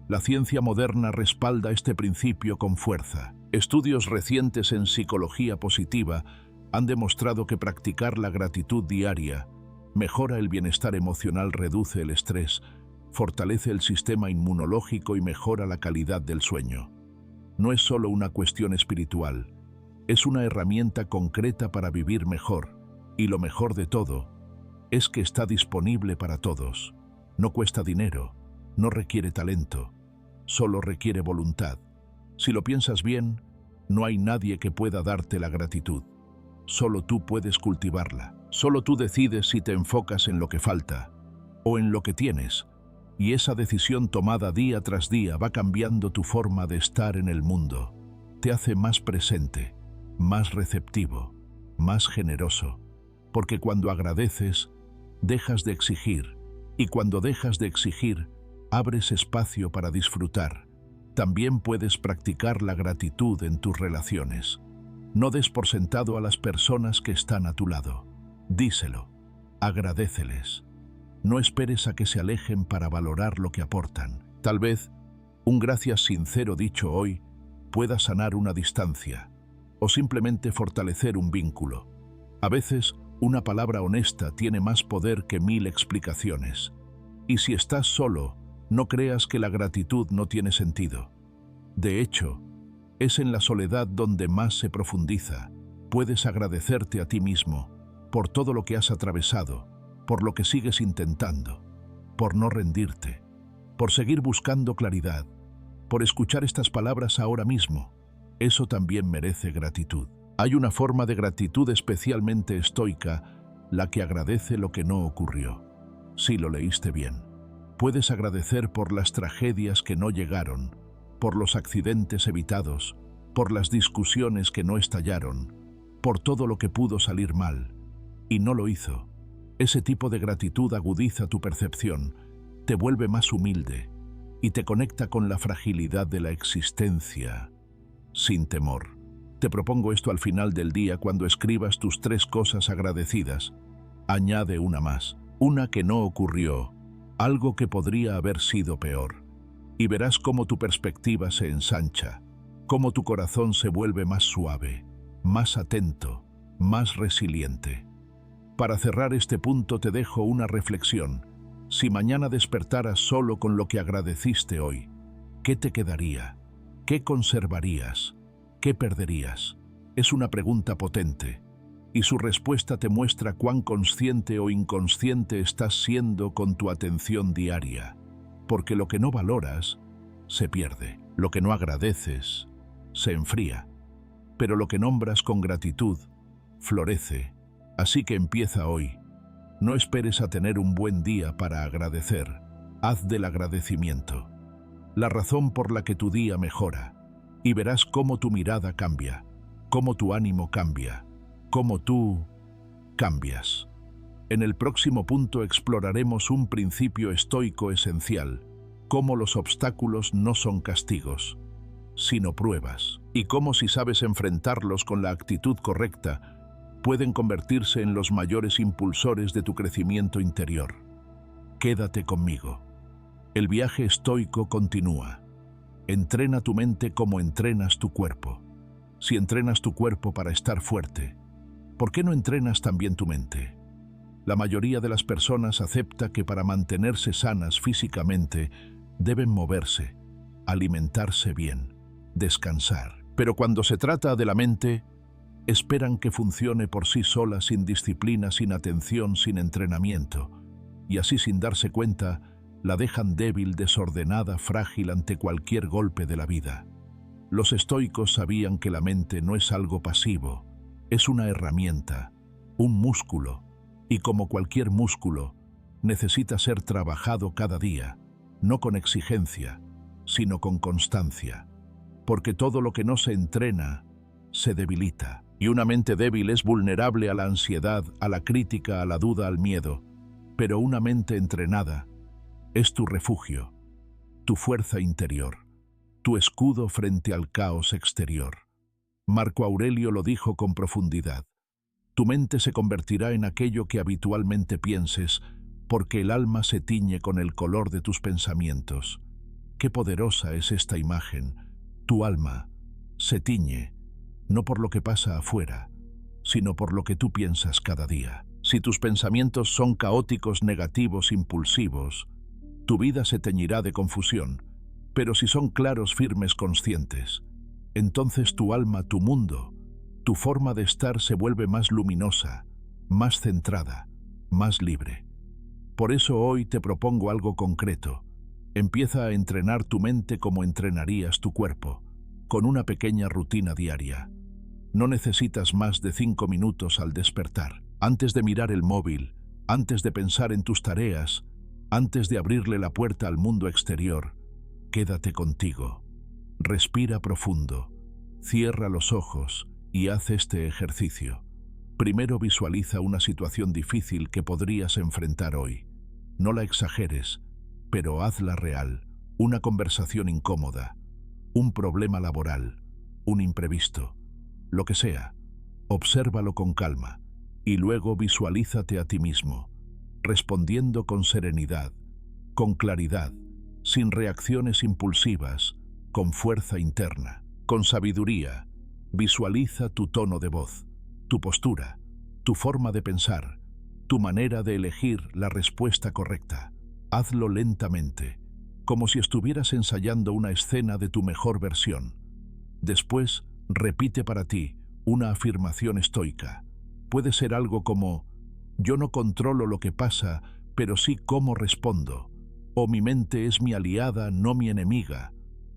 La ciencia moderna respalda este principio con fuerza. Estudios recientes en psicología positiva han demostrado que practicar la gratitud diaria mejora el bienestar emocional, reduce el estrés, fortalece el sistema inmunológico y mejora la calidad del sueño. No es solo una cuestión espiritual, es una herramienta concreta para vivir mejor, y lo mejor de todo es que está disponible para todos. No cuesta dinero, no requiere talento, solo requiere voluntad. Si lo piensas bien, no hay nadie que pueda darte la gratitud. Solo tú puedes cultivarla. Solo tú decides si te enfocas en lo que falta o en lo que tienes, y esa decisión tomada día tras día va cambiando tu forma de estar en el mundo. Te hace más presente, más receptivo, más generoso, porque cuando agradeces, dejas de exigir, y cuando dejas de exigir, abres espacio para disfrutar. También puedes practicar la gratitud en tus relaciones. No des por sentado a las personas que están a tu lado. Díselo, agradéceles. No esperes a que se alejen para valorar lo que aportan. Tal vez un gracias sincero dicho hoy pueda sanar una distancia o simplemente fortalecer un vínculo. A veces, una palabra honesta tiene más poder que 1000 explicaciones. Y si estás solo, no creas que la gratitud no tiene sentido. De hecho, es en la soledad donde más se profundiza. Puedes agradecerte a ti mismo por todo lo que has atravesado, por lo que sigues intentando, por no rendirte, por seguir buscando claridad, por escuchar estas palabras ahora mismo. Eso también merece gratitud. Hay una forma de gratitud especialmente estoica, la que agradece lo que no ocurrió. Sí, lo leíste bien. Puedes agradecer por las tragedias que no llegaron, por los accidentes evitados, por las discusiones que no estallaron, por todo lo que pudo salir mal, y no lo hizo. Ese tipo de gratitud agudiza tu percepción, te vuelve más humilde, y te conecta con la fragilidad de la existencia, sin temor. Te propongo esto al final del día cuando escribas tus 3 cosas agradecidas. Añade una más. una que no ocurrió, algo que podría haber sido peor. Y verás cómo tu perspectiva se ensancha, cómo tu corazón se vuelve más suave, más atento, más resiliente. Para cerrar este punto te dejo una reflexión. Si mañana despertaras solo con lo que agradeciste hoy, ¿qué te quedaría? ¿Qué conservarías? ¿Qué perderías? Es una pregunta potente, y su respuesta te muestra cuán consciente o inconsciente estás siendo con tu atención diaria, porque lo que no valoras se pierde, lo que no agradeces se enfría, pero lo que nombras con gratitud florece. Así que empieza hoy. No esperes a tener un buen día para agradecer. Haz del agradecimiento la razón por la que tu día mejora, y verás cómo tu mirada cambia, cómo tu ánimo cambia, cómo tú cambias. En el próximo punto exploraremos un principio estoico esencial, cómo los obstáculos no son castigos, sino pruebas, y cómo, si sabes enfrentarlos con la actitud correcta, pueden convertirse en los mayores impulsores de tu crecimiento interior. Quédate conmigo. El viaje estoico continúa. Entrena tu mente como entrenas tu cuerpo. Si entrenas tu cuerpo para estar fuerte, ¿por qué no entrenas también tu mente? La mayoría de las personas acepta que para mantenerse sanas físicamente deben moverse, alimentarse bien, descansar. Pero cuando se trata de la mente, esperan que funcione por sí sola, sin disciplina, sin atención, sin entrenamiento, y así, sin darse cuenta, la dejan débil, desordenada, frágil ante cualquier golpe de la vida. Los estoicos sabían que la mente no es algo pasivo, es una herramienta, un músculo, y como cualquier músculo, necesita ser trabajado cada día, no con exigencia, sino con constancia, porque todo lo que no se entrena se debilita, y una mente débil es vulnerable a la ansiedad, a la crítica, a la duda, al miedo, pero una mente entrenada es tu refugio, tu fuerza interior, tu escudo frente al caos exterior. Marco Aurelio lo dijo con profundidad: tu mente se convertirá en aquello que habitualmente pienses, porque el alma se tiñe con el color de tus pensamientos. Qué poderosa es esta imagen. Tu alma se tiñe, no por lo que pasa afuera, sino por lo que tú piensas cada día. Si tus pensamientos son caóticos, negativos, impulsivos, tu vida se teñirá de confusión, pero si son claros, firmes, conscientes, entonces tu alma, tu mundo, tu forma de estar se vuelve más luminosa, más centrada, más libre. Por eso hoy te propongo algo concreto. Empieza a entrenar tu mente como entrenarías tu cuerpo, con una pequeña rutina diaria. No necesitas más de 5 minutos al despertar. Antes de mirar el móvil, antes de pensar en tus tareas, antes de abrirle la puerta al mundo exterior, quédate contigo. Respira profundo, cierra los ojos y haz este ejercicio. Primero visualiza una situación difícil que podrías enfrentar hoy. No la exageres, pero hazla real. Una conversación incómoda, un problema laboral, un imprevisto, lo que sea. Obsérvalo con calma y luego visualízate a ti mismo, respondiendo con serenidad, con claridad, sin reacciones impulsivas, con fuerza interna, con sabiduría. Visualiza tu tono de voz, tu postura, tu forma de pensar, tu manera de elegir la respuesta correcta. Hazlo lentamente, como si estuvieras ensayando una escena de tu mejor versión. Después, repite para ti una afirmación estoica. Puede ser algo como: yo no controlo lo que pasa, pero sí cómo respondo. O mi mente es mi aliada, no mi enemiga.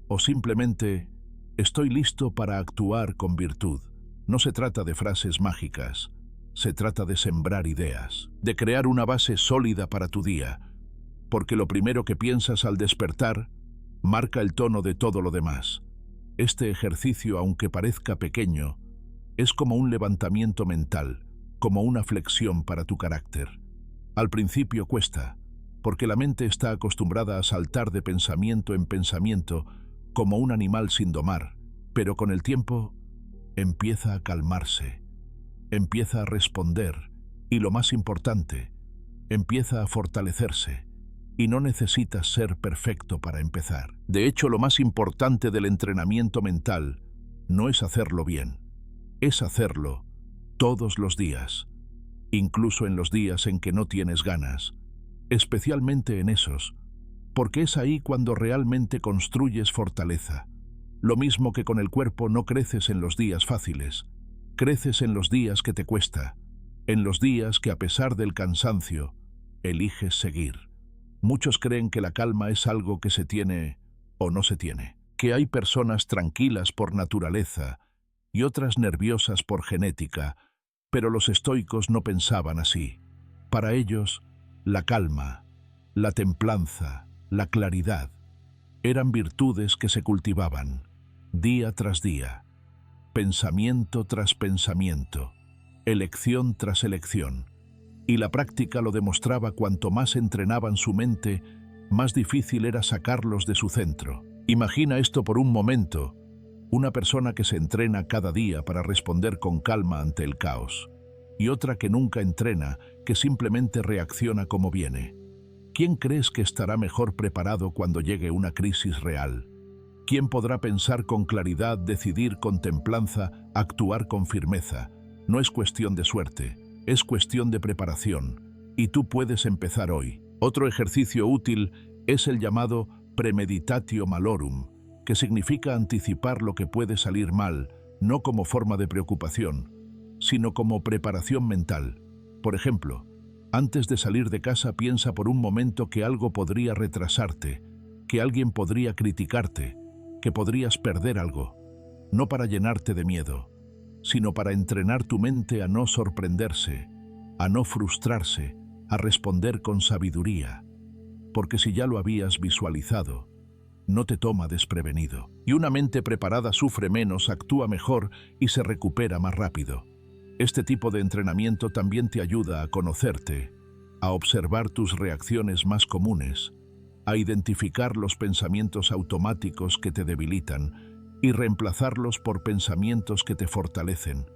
O simplemente: estoy listo para actuar con virtud. No se trata de frases mágicas, se trata de sembrar ideas, de crear una base sólida para tu día, porque lo primero que piensas al despertar marca el tono de todo lo demás. Este ejercicio, aunque parezca pequeño, es como un levantamiento mental, como una flexión para tu carácter. Al principio cuesta, porque la mente está acostumbrada a saltar de pensamiento en pensamiento como un animal sin domar, pero con el tiempo empieza a calmarse, empieza a responder y, lo más importante, empieza a fortalecerse y no necesitas ser perfecto para empezar. De hecho, lo más importante del entrenamiento mental no es hacerlo bien, es hacerlo todos los días, incluso en los días en que no tienes ganas, especialmente en esos, porque es ahí cuando realmente construyes fortaleza. Lo mismo que con el cuerpo, no creces en los días fáciles, creces en los días que te cuesta, en los días que a pesar del cansancio, eliges seguir. Muchos creen que la calma es algo que se tiene o no se tiene, que hay personas tranquilas por naturaleza y otras nerviosas por genética, pero los estoicos no pensaban así. Para ellos, la calma, la templanza, la claridad, eran virtudes que se cultivaban día tras día, pensamiento tras pensamiento, elección tras elección, y la práctica lo demostraba. Cuanto más entrenaban su mente, más difícil era sacarlos de su centro. Imagina esto por un momento, una persona que se entrena cada día para responder con calma ante el caos, y otra que nunca entrena, que simplemente reacciona como viene. ¿Quién crees que estará mejor preparado cuando llegue una crisis real? ¿Quién podrá pensar con claridad, decidir con templanza, actuar con firmeza? No es cuestión de suerte, es cuestión de preparación, y tú puedes empezar hoy. Otro ejercicio útil es el llamado premeditatio malorum, que significa anticipar lo que puede salir mal, no como forma de preocupación, sino como preparación mental. Por ejemplo, antes de salir de casa, piensa por un momento que algo podría retrasarte, que alguien podría criticarte, que podrías perder algo, no para llenarte de miedo, sino para entrenar tu mente a no sorprenderse, a no frustrarse, a responder con sabiduría, porque si ya lo habías visualizado, no te toma desprevenido. Y una mente preparada sufre menos, actúa mejor y se recupera más rápido. Este tipo de entrenamiento también te ayuda a conocerte, a observar tus reacciones más comunes, a identificar los pensamientos automáticos que te debilitan y reemplazarlos por pensamientos que te fortalecen.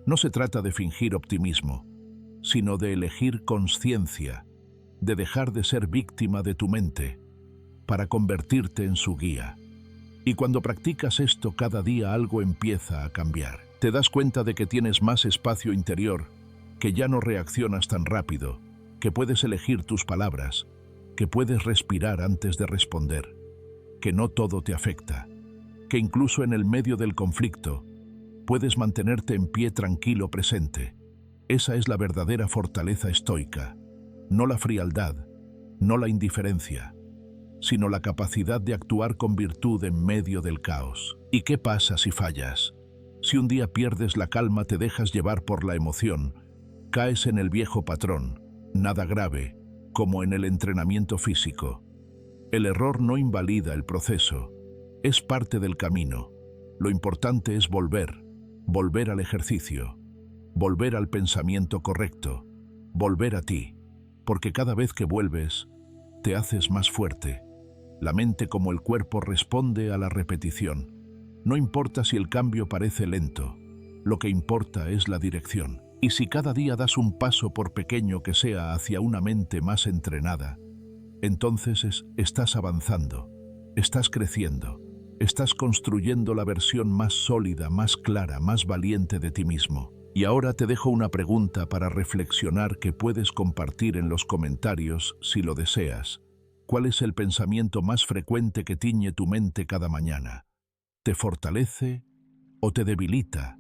No se trata de fingir optimismo, sino de elegir conciencia, de dejar de ser víctima de tu mente, para convertirte en su guía. Y cuando practicas esto, cada día algo empieza a cambiar. Te das cuenta de que tienes más espacio interior, que ya no reaccionas tan rápido, que puedes elegir tus palabras, que puedes respirar antes de responder, que no todo te afecta, que incluso en el medio del conflicto puedes mantenerte en pie tranquilo, presente. Esa es la verdadera fortaleza estoica, no la frialdad, no la indiferencia, sino la capacidad de actuar con virtud en medio del caos. ¿Y qué pasa si fallas? Si un día pierdes la calma, te dejas llevar por la emoción, caes en el viejo patrón, nada grave, como en el entrenamiento físico. El error no invalida el proceso, es parte del camino. Lo importante es volver al ejercicio, volver al pensamiento correcto, volver a ti, porque cada vez que vuelves, te haces más fuerte. La mente, como el cuerpo, responde a la repetición. No importa si el cambio parece lento, lo que importa es la dirección. Y si cada día das un paso, por pequeño que sea, hacia una mente más entrenada, entonces estás avanzando, estás creciendo, estás construyendo la versión más sólida, más clara, más valiente de ti mismo. Y ahora te dejo una pregunta para reflexionar que puedes compartir en los comentarios si lo deseas. ¿Cuál es el pensamiento más frecuente que tiñe tu mente cada mañana? ¿Te fortalece o te debilita?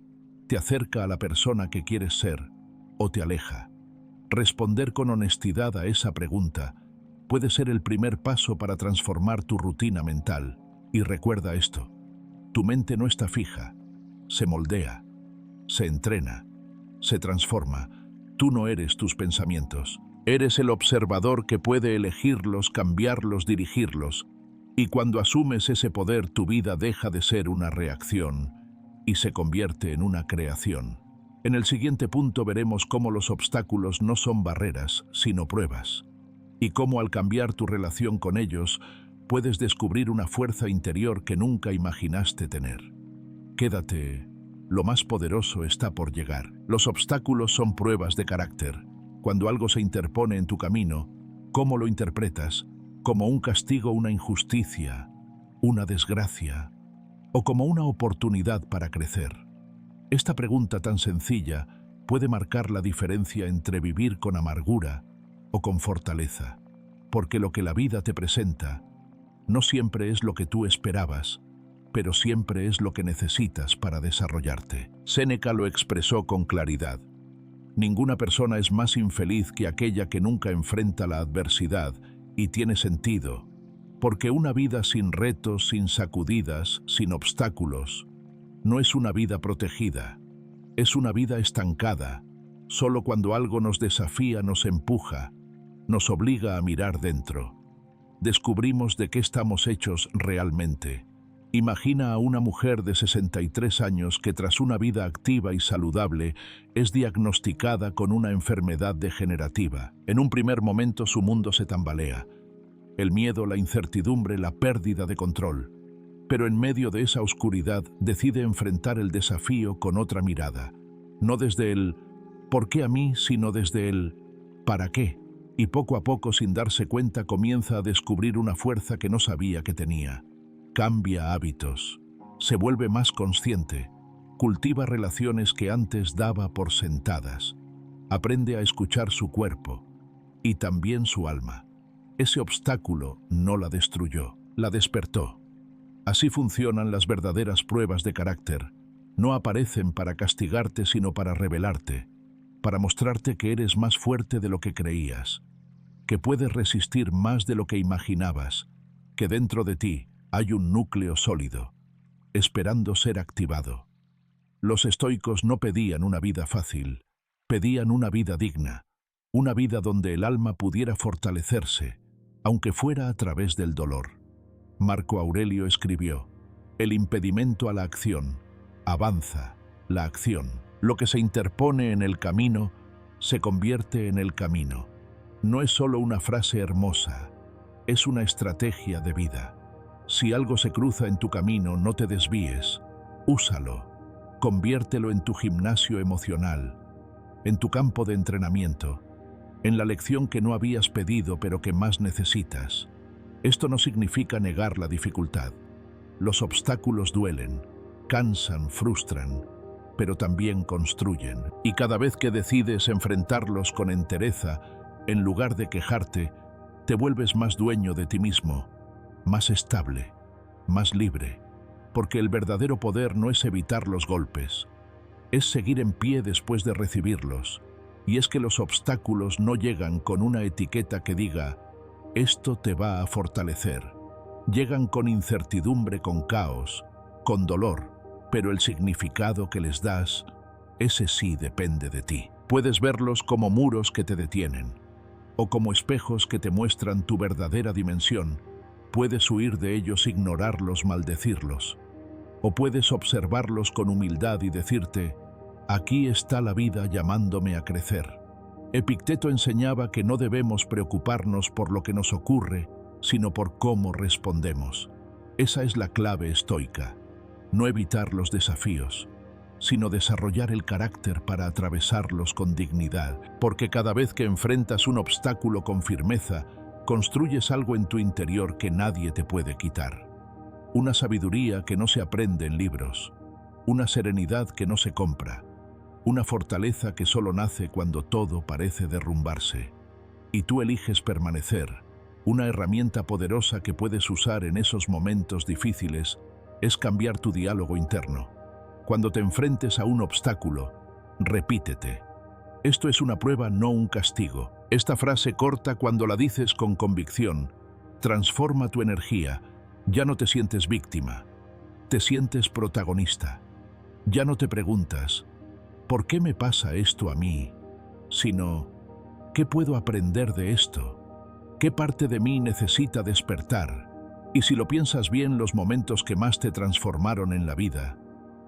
¿Te acerca a la persona que quieres ser o te aleja? Responder con honestidad a esa pregunta puede ser el primer paso para transformar tu rutina mental. Y recuerda esto, tu mente no está fija, se moldea, se entrena, se transforma. Tú no eres tus pensamientos, eres el observador que puede elegirlos, cambiarlos, dirigirlos. Y cuando asumes ese poder, tu vida deja de ser una reacción y se convierte en una creación. En el siguiente punto veremos cómo los obstáculos no son barreras, sino pruebas, y cómo al cambiar tu relación con ellos, puedes descubrir una fuerza interior que nunca imaginaste tener. Quédate, lo más poderoso está por llegar. Los obstáculos son pruebas de carácter. Cuando algo se interpone en tu camino, ¿cómo lo interpretas? ¿Como un castigo, una injusticia, una desgracia, o como una oportunidad para crecer? Esta pregunta tan sencilla puede marcar la diferencia entre vivir con amargura o con fortaleza, porque lo que la vida te presenta no siempre es lo que tú esperabas, pero siempre es lo que necesitas para desarrollarte. Séneca lo expresó con claridad. Ninguna persona es más infeliz que aquella que nunca enfrenta la adversidad, y tiene sentido, porque una vida sin retos, sin sacudidas, sin obstáculos, no es una vida protegida, es una vida estancada. Solo cuando algo nos desafía, nos empuja, nos obliga a mirar dentro, descubrimos de qué estamos hechos realmente. Imagina a una mujer de 63 años que tras una vida activa y saludable es diagnosticada con una enfermedad degenerativa. En un primer momento su mundo se tambalea. El miedo, la incertidumbre, la pérdida de control. Pero en medio de esa oscuridad decide enfrentar el desafío con otra mirada. No desde el ¿por qué a mí?, sino desde el ¿para qué? Y poco a poco, sin darse cuenta, comienza a descubrir una fuerza que no sabía que tenía. Cambia hábitos, se vuelve más consciente, cultiva relaciones que antes daba por sentadas, aprende a escuchar su cuerpo y también su alma. Ese obstáculo no la destruyó, la despertó. Así funcionan las verdaderas pruebas de carácter. No aparecen para castigarte, sino para revelarte, para mostrarte que eres más fuerte de lo que creías, que puedes resistir más de lo que imaginabas, que dentro de ti hay un núcleo sólido, esperando ser activado. Los estoicos no pedían una vida fácil, pedían una vida digna, una vida donde el alma pudiera fortalecerse, aunque fuera a través del dolor. Marco Aurelio escribió: el impedimento a la acción avanza la acción. Lo que se interpone en el camino se convierte en el camino. No es solo una frase hermosa, es una estrategia de vida. Si algo se cruza en tu camino, no te desvíes, úsalo, conviértelo en tu gimnasio emocional, en tu campo de entrenamiento, en la lección que no habías pedido pero que más necesitas. Esto no significa negar la dificultad. Los obstáculos duelen, cansan, frustran, pero también construyen. Y cada vez que decides enfrentarlos con entereza, en lugar de quejarte, te vuelves más dueño de ti mismo, más estable, más libre, porque el verdadero poder no es evitar los golpes, es seguir en pie después de recibirlos. Y es que los obstáculos no llegan con una etiqueta que diga «esto te va a fortalecer». Llegan con incertidumbre, con caos, con dolor, pero el significado que les das, ese sí depende de ti. Puedes verlos como muros que te detienen, o como espejos que te muestran tu verdadera dimensión. Puedes huir de ellos, ignorarlos, maldecirlos, o puedes observarlos con humildad y decirte: aquí está la vida llamándome a crecer. Epicteto enseñaba que no debemos preocuparnos por lo que nos ocurre, sino por cómo respondemos. Esa es la clave estoica. No evitar los desafíos, sino desarrollar el carácter para atravesarlos con dignidad, porque cada vez que enfrentas un obstáculo con firmeza, construyes algo en tu interior que nadie te puede quitar. Una sabiduría que no se aprende en libros, una serenidad que no se compra, una fortaleza que solo nace cuando todo parece derrumbarse. Y tú eliges permanecer. Una herramienta poderosa que puedes usar en esos momentos difíciles es cambiar tu diálogo interno. Cuando te enfrentes a un obstáculo, repítete: esto es una prueba, no un castigo. Esta frase corta, cuando la dices con convicción, transforma tu energía. Ya no te sientes víctima, te sientes protagonista. Ya no te preguntas ¿por qué me pasa esto a mí?, sino ¿qué puedo aprender de esto? ¿Qué parte de mí necesita despertar? Y si lo piensas bien, los momentos que más te transformaron en la vida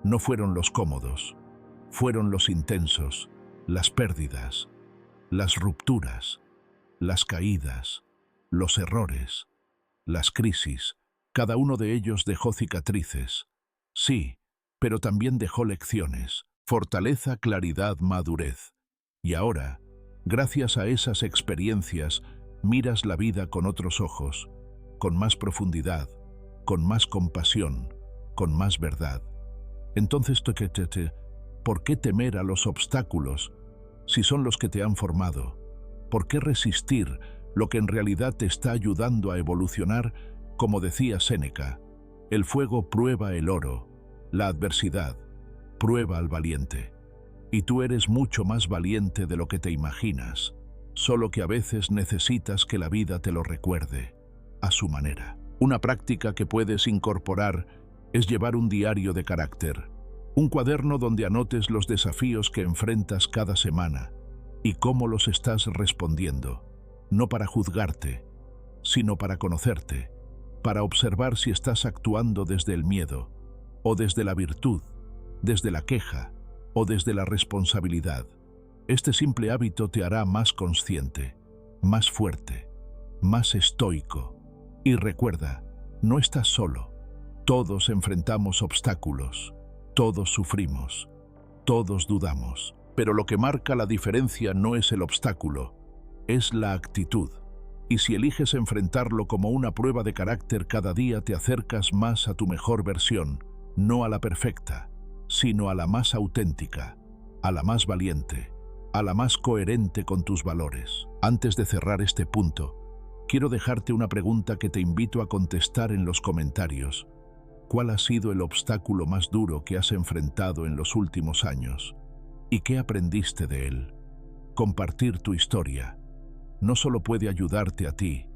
no fueron los cómodos, fueron los intensos, las pérdidas, las rupturas, las caídas, los errores, las crisis. Cada uno de ellos dejó cicatrices, sí, pero también dejó lecciones, fortaleza, claridad, madurez. Y ahora, Gracias a esas experiencias, miras la vida con otros ojos, con más profundidad, con más compasión, con más verdad. Entonces, ¿por qué temer a los obstáculos si son los que te han formado? ¿Por qué resistir lo que en realidad te está ayudando a evolucionar? Como decía Séneca, el fuego prueba el oro, la adversidad prueba al valiente. Y tú eres mucho más valiente de lo que te imaginas, solo que a veces necesitas que la vida te lo recuerde, a su manera. Una práctica que puedes incorporar es llevar un diario de carácter, un cuaderno donde anotes los desafíos que enfrentas cada semana y cómo los estás respondiendo, no para juzgarte, sino para conocerte, para observar si estás actuando desde el miedo, o desde la virtud, desde la queja, o desde la responsabilidad. Este simple hábito te hará más consciente, más fuerte, más estoico. Y recuerda, no estás solo. Todos enfrentamos obstáculos, todos sufrimos, todos dudamos. Pero lo que marca la diferencia no es el obstáculo, es la actitud. Y si eliges enfrentarlo como una prueba de carácter, cada día te acercas más a tu mejor versión, no a la perfecta, sino a la más auténtica, a la más valiente, a la más coherente con tus valores. Antes de cerrar este punto, quiero dejarte una pregunta que te invito a contestar en los comentarios. ¿Cuál ha sido el obstáculo más duro que has enfrentado en los últimos años? ¿Y qué aprendiste de él? Compartir tu historia no solo puede ayudarte a ti,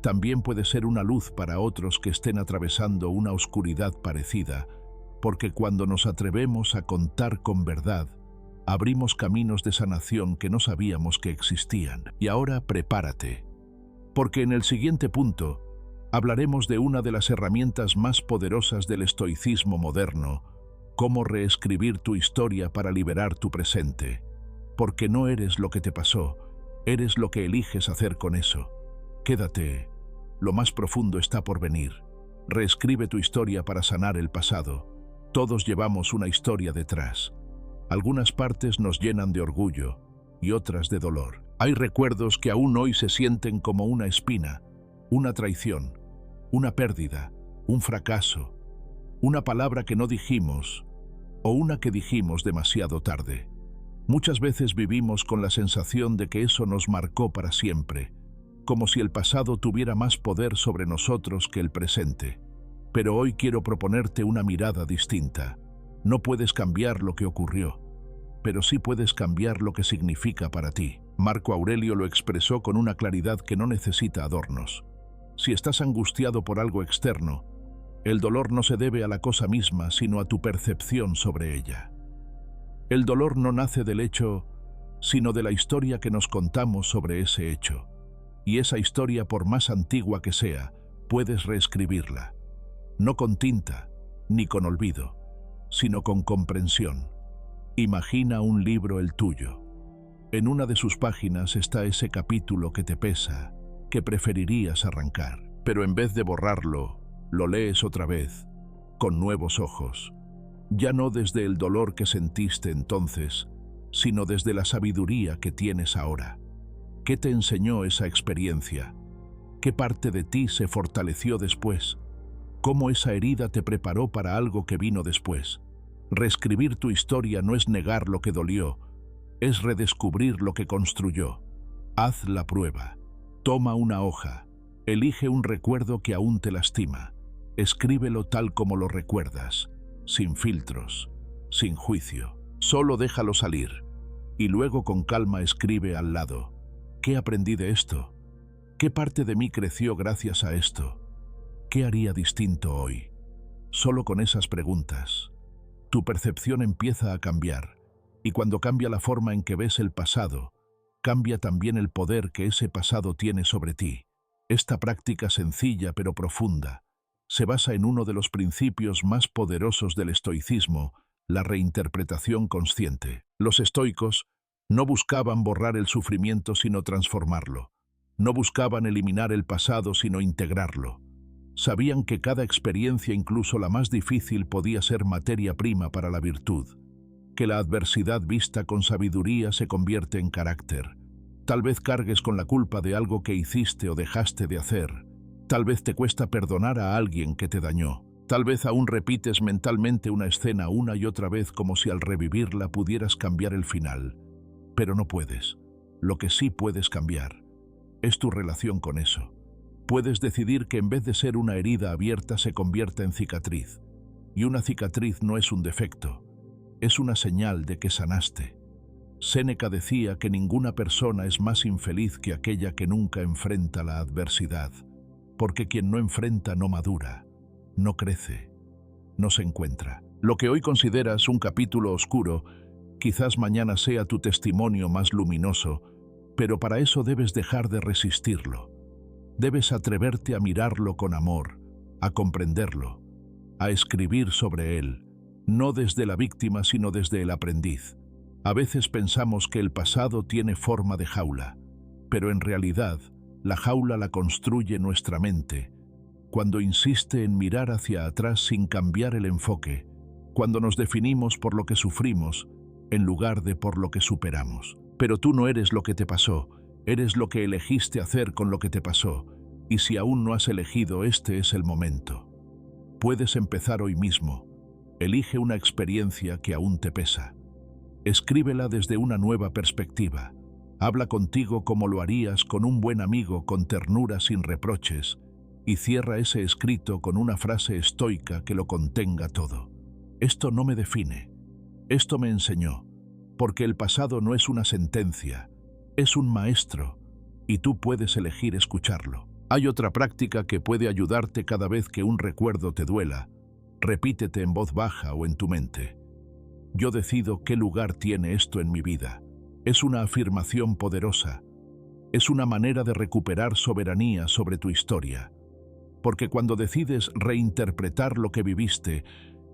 también puede ser una luz para otros que estén atravesando una oscuridad parecida, porque cuando nos atrevemos a contar con verdad, abrimos caminos de sanación que no sabíamos que existían. Y ahora prepárate, porque en el siguiente punto hablaremos de una de las herramientas más poderosas del estoicismo moderno: cómo reescribir tu historia para liberar tu presente. Porque no eres lo que te pasó, eres lo que eliges hacer con eso. Quédate, lo más profundo está por venir. Reescribe tu historia para sanar el pasado. Todos llevamos una historia detrás. Algunas partes nos llenan de orgullo y otras de dolor. Hay recuerdos que aún hoy se sienten como una espina, una traición, una pérdida, un fracaso, una palabra que no dijimos o una que dijimos demasiado tarde. Muchas veces vivimos con la sensación de que eso nos marcó para siempre, como si el pasado tuviera más poder sobre nosotros que el presente. Pero hoy quiero proponerte una mirada distinta. No puedes cambiar lo que ocurrió, pero sí puedes cambiar lo que significa para ti. Marco Aurelio lo expresó con una claridad que no necesita adornos. Si estás angustiado por algo externo, el dolor no se debe a la cosa misma, sino a tu percepción sobre ella. El dolor no nace del hecho, sino de la historia que nos contamos sobre ese hecho. Y esa historia, por más antigua que sea, puedes reescribirla. No con tinta, ni con olvido, sino con comprensión. Imagina un libro el tuyo. En una de sus páginas está ese capítulo que te pesa, que preferirías arrancar. Pero en vez de borrarlo, lo lees otra vez, con nuevos ojos. Ya no desde el dolor que sentiste entonces, sino desde la sabiduría que tienes ahora. ¿Qué te enseñó esa experiencia? ¿Qué parte de ti se fortaleció después? ¿Cómo esa herida te preparó para algo que vino después? Reescribir tu historia no es negar lo que dolió, es redescubrir lo que construyó. Haz la prueba. Toma una hoja. Elige un recuerdo que aún te lastima. Escríbelo tal como lo recuerdas, sin filtros, sin juicio. Solo déjalo salir. Y luego con calma escribe al lado: ¿qué aprendí de esto? ¿Qué parte de mí creció gracias a esto? ¿Qué haría distinto hoy? Solo con esas preguntas, tu percepción empieza a cambiar, y cuando cambia la forma en que ves el pasado, cambia también el poder que ese pasado tiene sobre ti. Esta práctica sencilla pero profunda se basa en uno de los principios más poderosos del estoicismo, la reinterpretación consciente. Los estoicos no buscaban borrar el sufrimiento sino transformarlo. No buscaban eliminar el pasado sino integrarlo. Sabían que cada experiencia, incluso la más difícil, podía ser materia prima para la virtud, que la adversidad vista con sabiduría se convierte en carácter, Tal vez cargues con la culpa de algo que hiciste o dejaste de hacer. Tal vez te cuesta perdonar a alguien que te dañó. Tal vez aún repites mentalmente una escena una y otra vez como si al revivirla pudieras cambiar el final. Pero no puedes. Lo que sí puedes cambiar es tu relación con eso. Puedes decidir que en vez de ser una herida abierta se convierta en cicatriz. Y una cicatriz no es un defecto, es una señal de que sanaste. Séneca decía que ninguna persona es más infeliz que aquella que nunca enfrenta la adversidad, porque quien no enfrenta no madura, no crece, no se encuentra. Lo que hoy consideras un capítulo oscuro, quizás mañana sea tu testimonio más luminoso, pero para eso debes dejar de resistirlo. Debes atreverte a mirarlo con amor, a comprenderlo, a escribir sobre él, no desde la víctima sino desde el aprendiz. A veces pensamos que el pasado tiene forma de jaula, pero en realidad la jaula la construye nuestra mente, cuando insiste en mirar hacia atrás sin cambiar el enfoque, cuando nos definimos por lo que sufrimos en lugar de por lo que superamos. Pero tú no eres lo que te pasó, eres lo que elegiste hacer con lo que te pasó, y si aún no has elegido, este es el momento. Puedes empezar hoy mismo. Elige una experiencia que aún te pesa. Escríbela desde una nueva perspectiva. Habla contigo como lo harías con un buen amigo, con ternura sin reproches, y cierra ese escrito con una frase estoica que lo contenga todo. Esto no me define. Esto me enseñó, porque el pasado no es una sentencia, es un maestro, y tú puedes elegir escucharlo. Hay otra práctica que puede ayudarte cada vez que un recuerdo te duela. Repítete en voz baja o en tu mente: yo decido qué lugar tiene esto en mi vida. Es una afirmación poderosa. Es una manera de recuperar soberanía sobre tu historia. Porque cuando decides reinterpretar lo que viviste,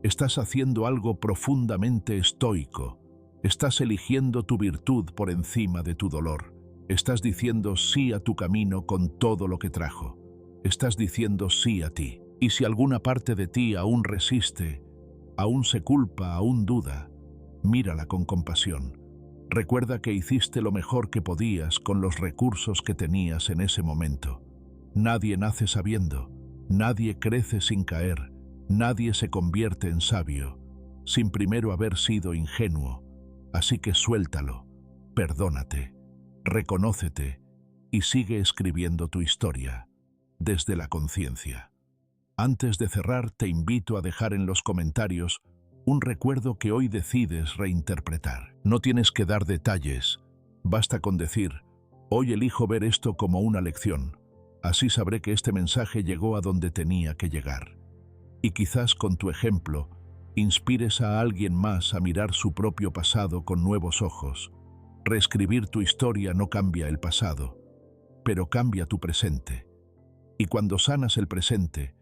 estás haciendo algo profundamente estoico. Estás eligiendo tu virtud por encima de tu dolor. Estás diciendo sí a tu camino con todo lo que trajo. Estás diciendo sí a ti. Y si alguna parte de ti aún resiste, aún se culpa, aún duda, mírala con compasión. Recuerda que hiciste lo mejor que podías con los recursos que tenías en ese momento. Nadie nace sabiendo, nadie crece sin caer, nadie se convierte en sabio sin primero haber sido ingenuo. Así que suéltalo, perdónate, reconócete y sigue escribiendo tu historia desde la conciencia. Antes de cerrar, te invito a dejar en los comentarios un recuerdo que hoy decides reinterpretar. No tienes que dar detalles, basta con decir: hoy elijo ver esto como una lección. Así sabré que este mensaje llegó a donde tenía que llegar. Y quizás con tu ejemplo, inspires a alguien más a mirar su propio pasado con nuevos ojos. Reescribir tu historia no cambia el pasado, pero cambia tu presente. Y cuando sanas el presente,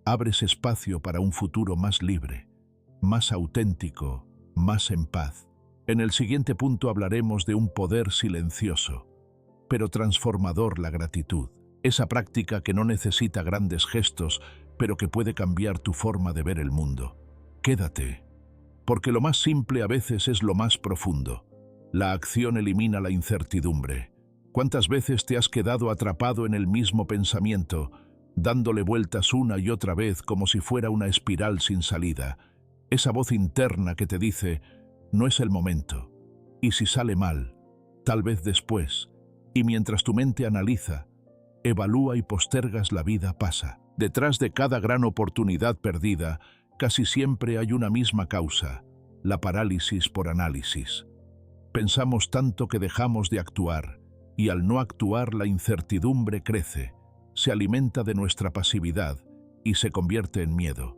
abres espacio para un futuro más libre, más auténtico, más en paz. En el siguiente punto hablaremos de un poder silencioso, pero transformador: la gratitud. Esa práctica que no necesita grandes gestos, pero que puede cambiar tu forma de ver el mundo. Quédate, porque lo más simple a veces es lo más profundo. La acción elimina la incertidumbre. ¿Cuántas veces te has quedado atrapado en el mismo pensamiento, dándole vueltas una y otra vez como si fuera una espiral sin salida? Esa voz interna que te dice: no es el momento. Y si sale mal, tal vez después. Y mientras tu mente analiza, evalúa y postergas, la vida pasa. Detrás de cada gran oportunidad perdida, casi siempre hay una misma causa: la parálisis por análisis. Pensamos tanto que dejamos de actuar, y al no actuar la incertidumbre crece, se alimenta de nuestra pasividad y se convierte en miedo.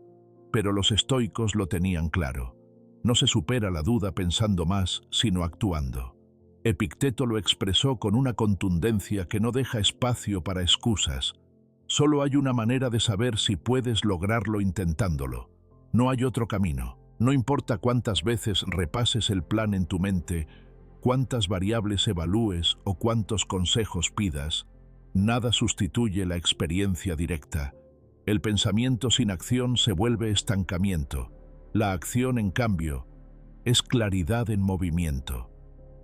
Pero los estoicos lo tenían claro. No se supera la duda pensando más, sino actuando. Epicteto lo expresó con una contundencia que no deja espacio para excusas. Solo hay una manera de saber si puedes lograrlo intentándolo. No hay otro camino. No importa cuántas veces repases el plan en tu mente, cuántas variables evalúes o cuántos consejos pidas, nada sustituye la experiencia directa. El pensamiento sin acción se vuelve estancamiento. La acción, en cambio, es claridad en movimiento.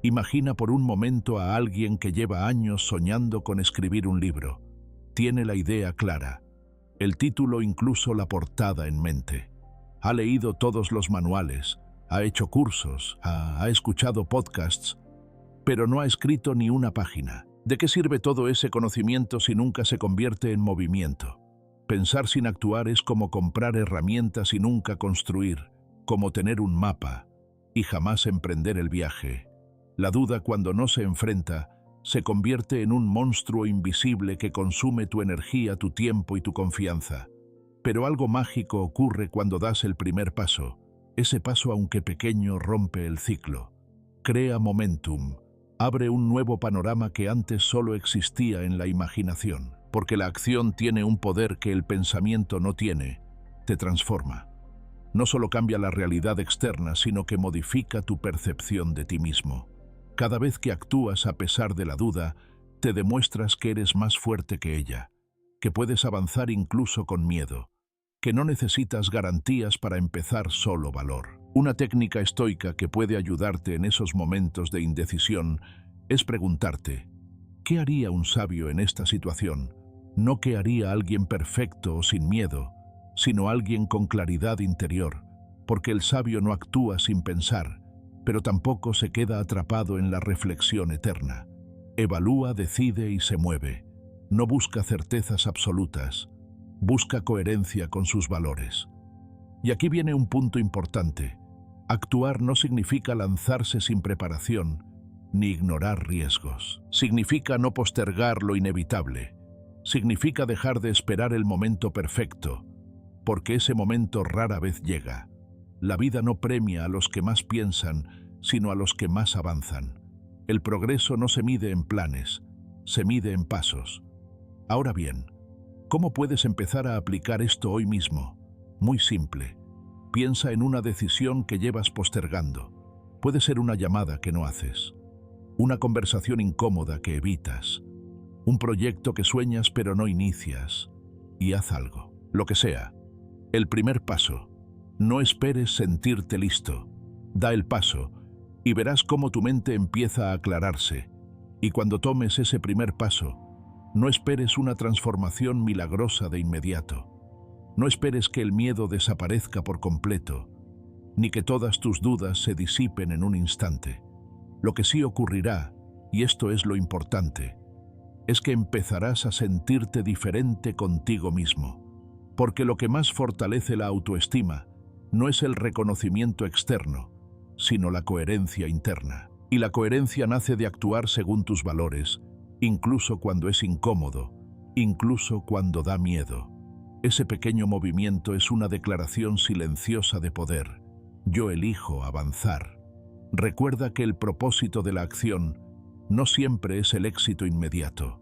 Imagina por un momento a alguien que lleva años soñando con escribir un libro. Tiene la idea clara, el título, incluso la portada en mente. Ha leído todos los manuales, ha hecho cursos, ha escuchado podcasts, pero no ha escrito ni una página. ¿De qué sirve todo ese conocimiento si nunca se convierte en movimiento? Pensar sin actuar es como comprar herramientas y nunca construir, como tener un mapa y jamás emprender el viaje. La duda, cuando no se enfrenta, se convierte en un monstruo invisible que consume tu energía, tu tiempo y tu confianza. Pero algo mágico ocurre cuando das el primer paso. Ese paso, aunque pequeño, rompe el ciclo. Crea momentum. Abre un nuevo panorama que antes solo existía en la imaginación. Porque la acción tiene un poder que el pensamiento no tiene. Te transforma. No solo cambia la realidad externa, sino que modifica tu percepción de ti mismo. Cada vez que actúas a pesar de la duda, te demuestras que eres más fuerte que ella, que puedes avanzar incluso con miedo, que no necesitas garantías para empezar, solo valor. Una técnica estoica que puede ayudarte en esos momentos de indecisión es preguntarte: ¿qué haría un sabio en esta situación? No qué haría alguien perfecto o sin miedo, sino alguien con claridad interior, porque el sabio no actúa sin pensar, pero tampoco se queda atrapado en la reflexión eterna. Evalúa, decide y se mueve. No busca certezas absolutas, busca coherencia con sus valores. Y aquí viene un punto importante. Actuar no significa lanzarse sin preparación, ni ignorar riesgos. Significa no postergar lo inevitable. Significa dejar de esperar el momento perfecto, porque ese momento rara vez llega. La vida no premia a los que más piensan, sino a los que más avanzan. El progreso no se mide en planes, se mide en pasos. Ahora bien, ¿cómo puedes empezar a aplicar esto hoy mismo? Muy simple. Piensa en una decisión que llevas postergando. Puede ser una llamada que no haces, una conversación incómoda que evitas, un proyecto que sueñas pero no inicias. Y haz algo, lo que sea. El primer paso. No esperes sentirte listo. Da el paso y verás cómo tu mente empieza a aclararse. Y cuando tomes ese primer paso, no esperes una transformación milagrosa de inmediato. No esperes que el miedo desaparezca por completo, ni que todas tus dudas se disipen en un instante. Lo que sí ocurrirá, y esto es lo importante, es que empezarás a sentirte diferente contigo mismo. Porque lo que más fortalece la autoestima no es el reconocimiento externo, sino la coherencia interna. Y la coherencia nace de actuar según tus valores, incluso cuando es incómodo, incluso cuando da miedo. Ese pequeño movimiento es una declaración silenciosa de poder. Yo elijo avanzar. Recuerda que el propósito de la acción no siempre es el éxito inmediato.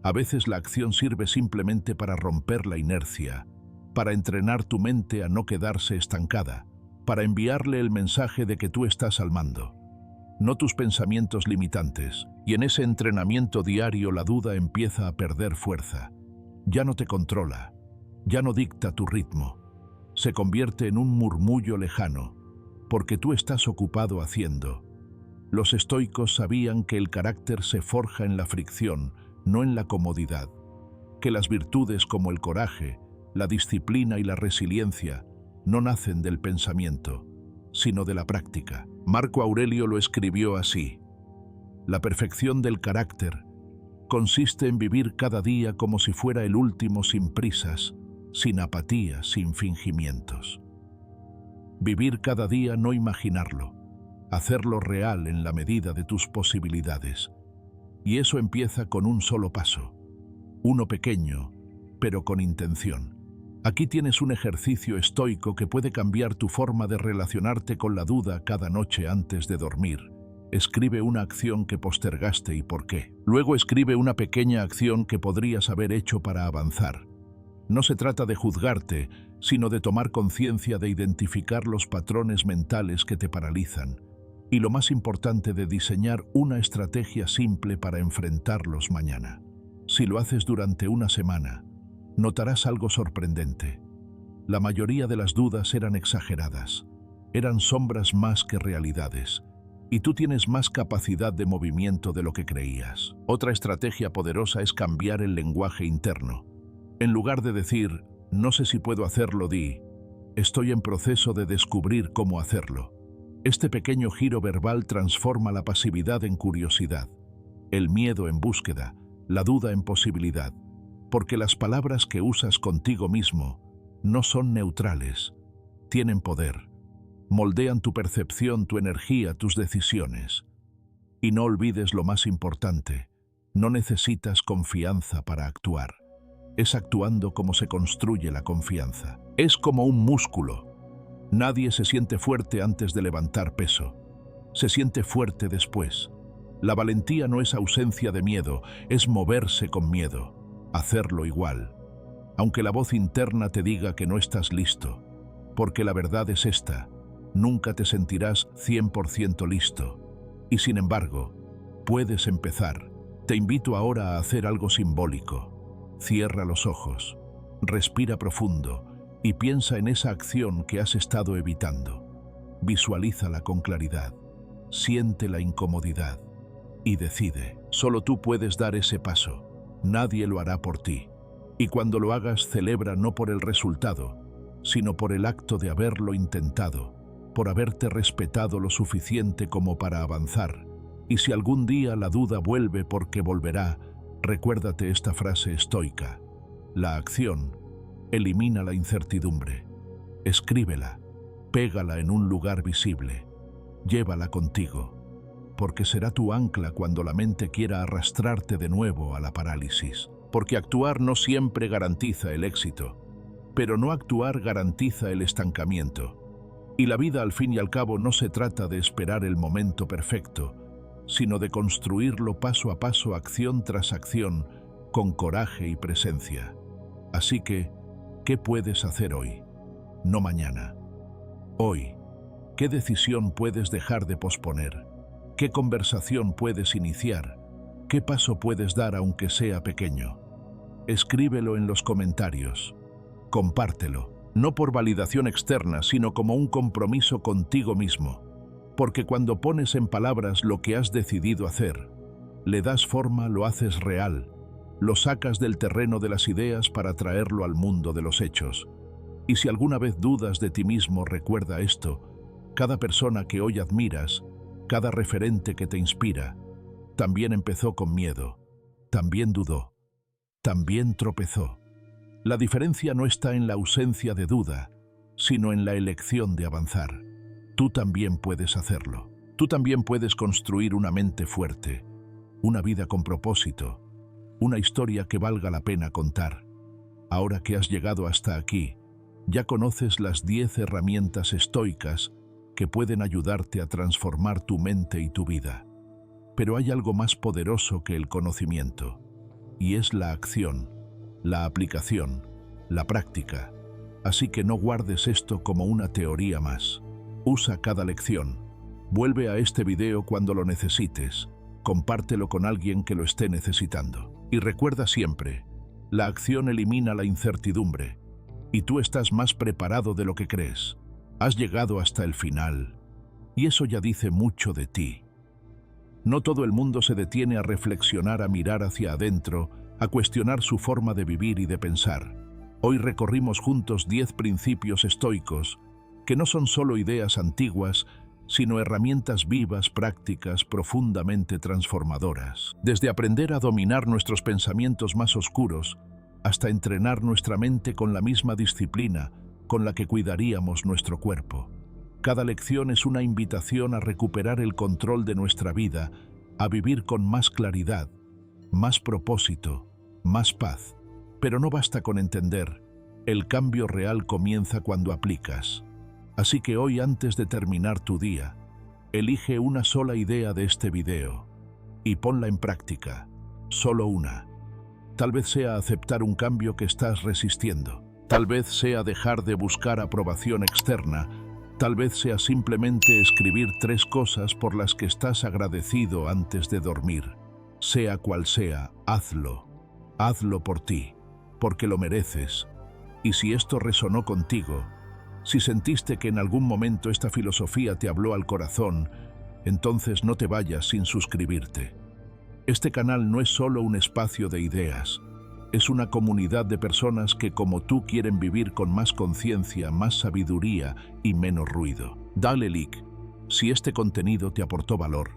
A veces la acción sirve simplemente para romper la inercia, para entrenar tu mente a no quedarse estancada, para enviarle el mensaje de que tú estás al mando, no tus pensamientos limitantes. Y en ese entrenamiento diario la duda empieza a perder fuerza. Ya no te controla, ya no dicta tu ritmo. Se convierte en un murmullo lejano, porque tú estás ocupado haciendo. Los estoicos sabían que el carácter se forja en la fricción, no en la comodidad, que las virtudes como el coraje, la disciplina y la resiliencia no nacen del pensamiento, sino de la práctica. Marco Aurelio lo escribió así: la perfección del carácter consiste en vivir cada día como si fuera el último, sin prisas, sin apatía, sin fingimientos. Vivir cada día, no imaginarlo, hacerlo real en la medida de tus posibilidades. Y eso empieza con un solo paso, uno pequeño, pero con intención. Aquí tienes un ejercicio estoico que puede cambiar tu forma de relacionarte con la duda cada noche antes de dormir. Escribe una acción que postergaste y por qué. Luego escribe una pequeña acción que podrías haber hecho para avanzar. No se trata de juzgarte, sino de tomar conciencia, de identificar los patrones mentales que te paralizan. Y lo más importante, de diseñar una estrategia simple para enfrentarlos mañana. Si lo haces durante una semana, notarás algo sorprendente. La mayoría de las dudas eran exageradas, eran sombras más que realidades, y tú tienes más capacidad de movimiento de lo que creías. Otra estrategia poderosa es cambiar el lenguaje interno. En lugar de decir, no sé si puedo hacerlo, di, estoy en proceso de descubrir cómo hacerlo. Este pequeño giro verbal transforma la pasividad en curiosidad, el miedo en búsqueda, la duda en posibilidad, porque las palabras que usas contigo mismo no son neutrales, tienen poder, moldean tu percepción, tu energía, tus decisiones. Y no olvides lo más importante, no necesitas confianza para actuar. Es actuando como se construye la confianza. Es como un músculo. Nadie se siente fuerte antes de levantar peso. Se siente fuerte después. La valentía no es ausencia de miedo, es moverse con miedo, hacerlo igual. Aunque la voz interna te diga que no estás listo, porque la verdad es esta, nunca te sentirás 100% listo. Y sin embargo, puedes empezar. Te invito ahora a hacer algo simbólico. Cierra los ojos, respira profundo y piensa en esa acción que has estado evitando. Visualízala con claridad, siente la incomodidad y decide. Solo tú puedes dar ese paso, nadie lo hará por ti. Y cuando lo hagas, celebra no por el resultado, sino por el acto de haberlo intentado, por haberte respetado lo suficiente como para avanzar. Y si algún día la duda vuelve, porque volverá, recuérdate esta frase estoica: la acción elimina la incertidumbre. Escríbela, pégala en un lugar visible, llévala contigo, porque será tu ancla cuando la mente quiera arrastrarte de nuevo a la parálisis. Porque actuar no siempre garantiza el éxito, pero no actuar garantiza el estancamiento. Y la vida, al fin y al cabo, no se trata de esperar el momento perfecto, sino de construirlo paso a paso, acción tras acción, con coraje y presencia. Así que, ¿qué puedes hacer hoy? No mañana. Hoy. ¿Qué decisión puedes dejar de posponer? ¿Qué conversación puedes iniciar? ¿Qué paso puedes dar, aunque sea pequeño? Escríbelo en los comentarios. Compártelo, no por validación externa, sino como un compromiso contigo mismo. Porque cuando pones en palabras lo que has decidido hacer, le das forma, lo haces real, lo sacas del terreno de las ideas para traerlo al mundo de los hechos. Y si alguna vez dudas de ti mismo, recuerda esto: cada persona que hoy admiras, cada referente que te inspira, también empezó con miedo, también dudó, también tropezó. La diferencia no está en la ausencia de duda, sino en la elección de avanzar. Tú también puedes hacerlo. Tú también puedes construir una mente fuerte, una vida con propósito, una historia que valga la pena contar. Ahora que has llegado hasta aquí, ya conoces las 10 herramientas estoicas que pueden ayudarte a transformar tu mente y tu vida. Pero hay algo más poderoso que el conocimiento, y es la acción, la aplicación, la práctica. Así que no guardes esto como una teoría más. Usa cada lección. Vuelve a este video cuando lo necesites. Compártelo con alguien que lo esté necesitando. Y recuerda siempre, la acción elimina la incertidumbre, y tú estás más preparado de lo que crees. Has llegado hasta el final, y eso ya dice mucho de ti. No todo el mundo se detiene a reflexionar, a mirar hacia adentro, a cuestionar su forma de vivir y de pensar. Hoy recorrimos juntos 10 principios estoicos, que no son solo ideas antiguas, sino herramientas vivas, prácticas, profundamente transformadoras. Desde aprender a dominar nuestros pensamientos más oscuros, hasta entrenar nuestra mente con la misma disciplina con la que cuidaríamos nuestro cuerpo. Cada lección es una invitación a recuperar el control de nuestra vida, a vivir con más claridad, más propósito, más paz. Pero no basta con entender, el cambio real comienza cuando aplicas. Así que hoy, antes de terminar tu día, elige una sola idea de este video y ponla en práctica, solo una. Tal vez sea aceptar un cambio que estás resistiendo. Tal vez sea dejar de buscar aprobación externa. Tal vez sea simplemente escribir 3 cosas por las que estás agradecido antes de dormir. Sea cual sea, hazlo. Hazlo por ti, porque lo mereces. Y si esto resonó contigo, si sentiste que en algún momento esta filosofía te habló al corazón, entonces no te vayas sin suscribirte. Este canal no es solo un espacio de ideas, es una comunidad de personas que como tú quieren vivir con más conciencia, más sabiduría y menos ruido. Dale like si este contenido te aportó valor,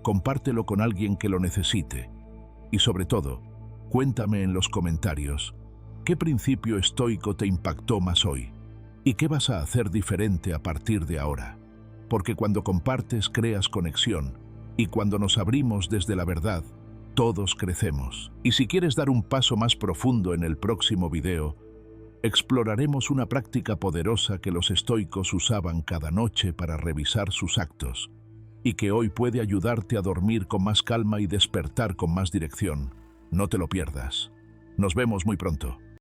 compártelo con alguien que lo necesite y sobre todo, cuéntame en los comentarios qué principio estoico te impactó más hoy y qué vas a hacer diferente a partir de ahora. Porque cuando compartes creas conexión y cuando nos abrimos desde la verdad, todos crecemos. Y si quieres dar un paso más profundo en el próximo video, exploraremos una práctica poderosa que los estoicos usaban cada noche para revisar sus actos y que hoy puede ayudarte a dormir con más calma y despertar con más dirección. No te lo pierdas. Nos vemos muy pronto.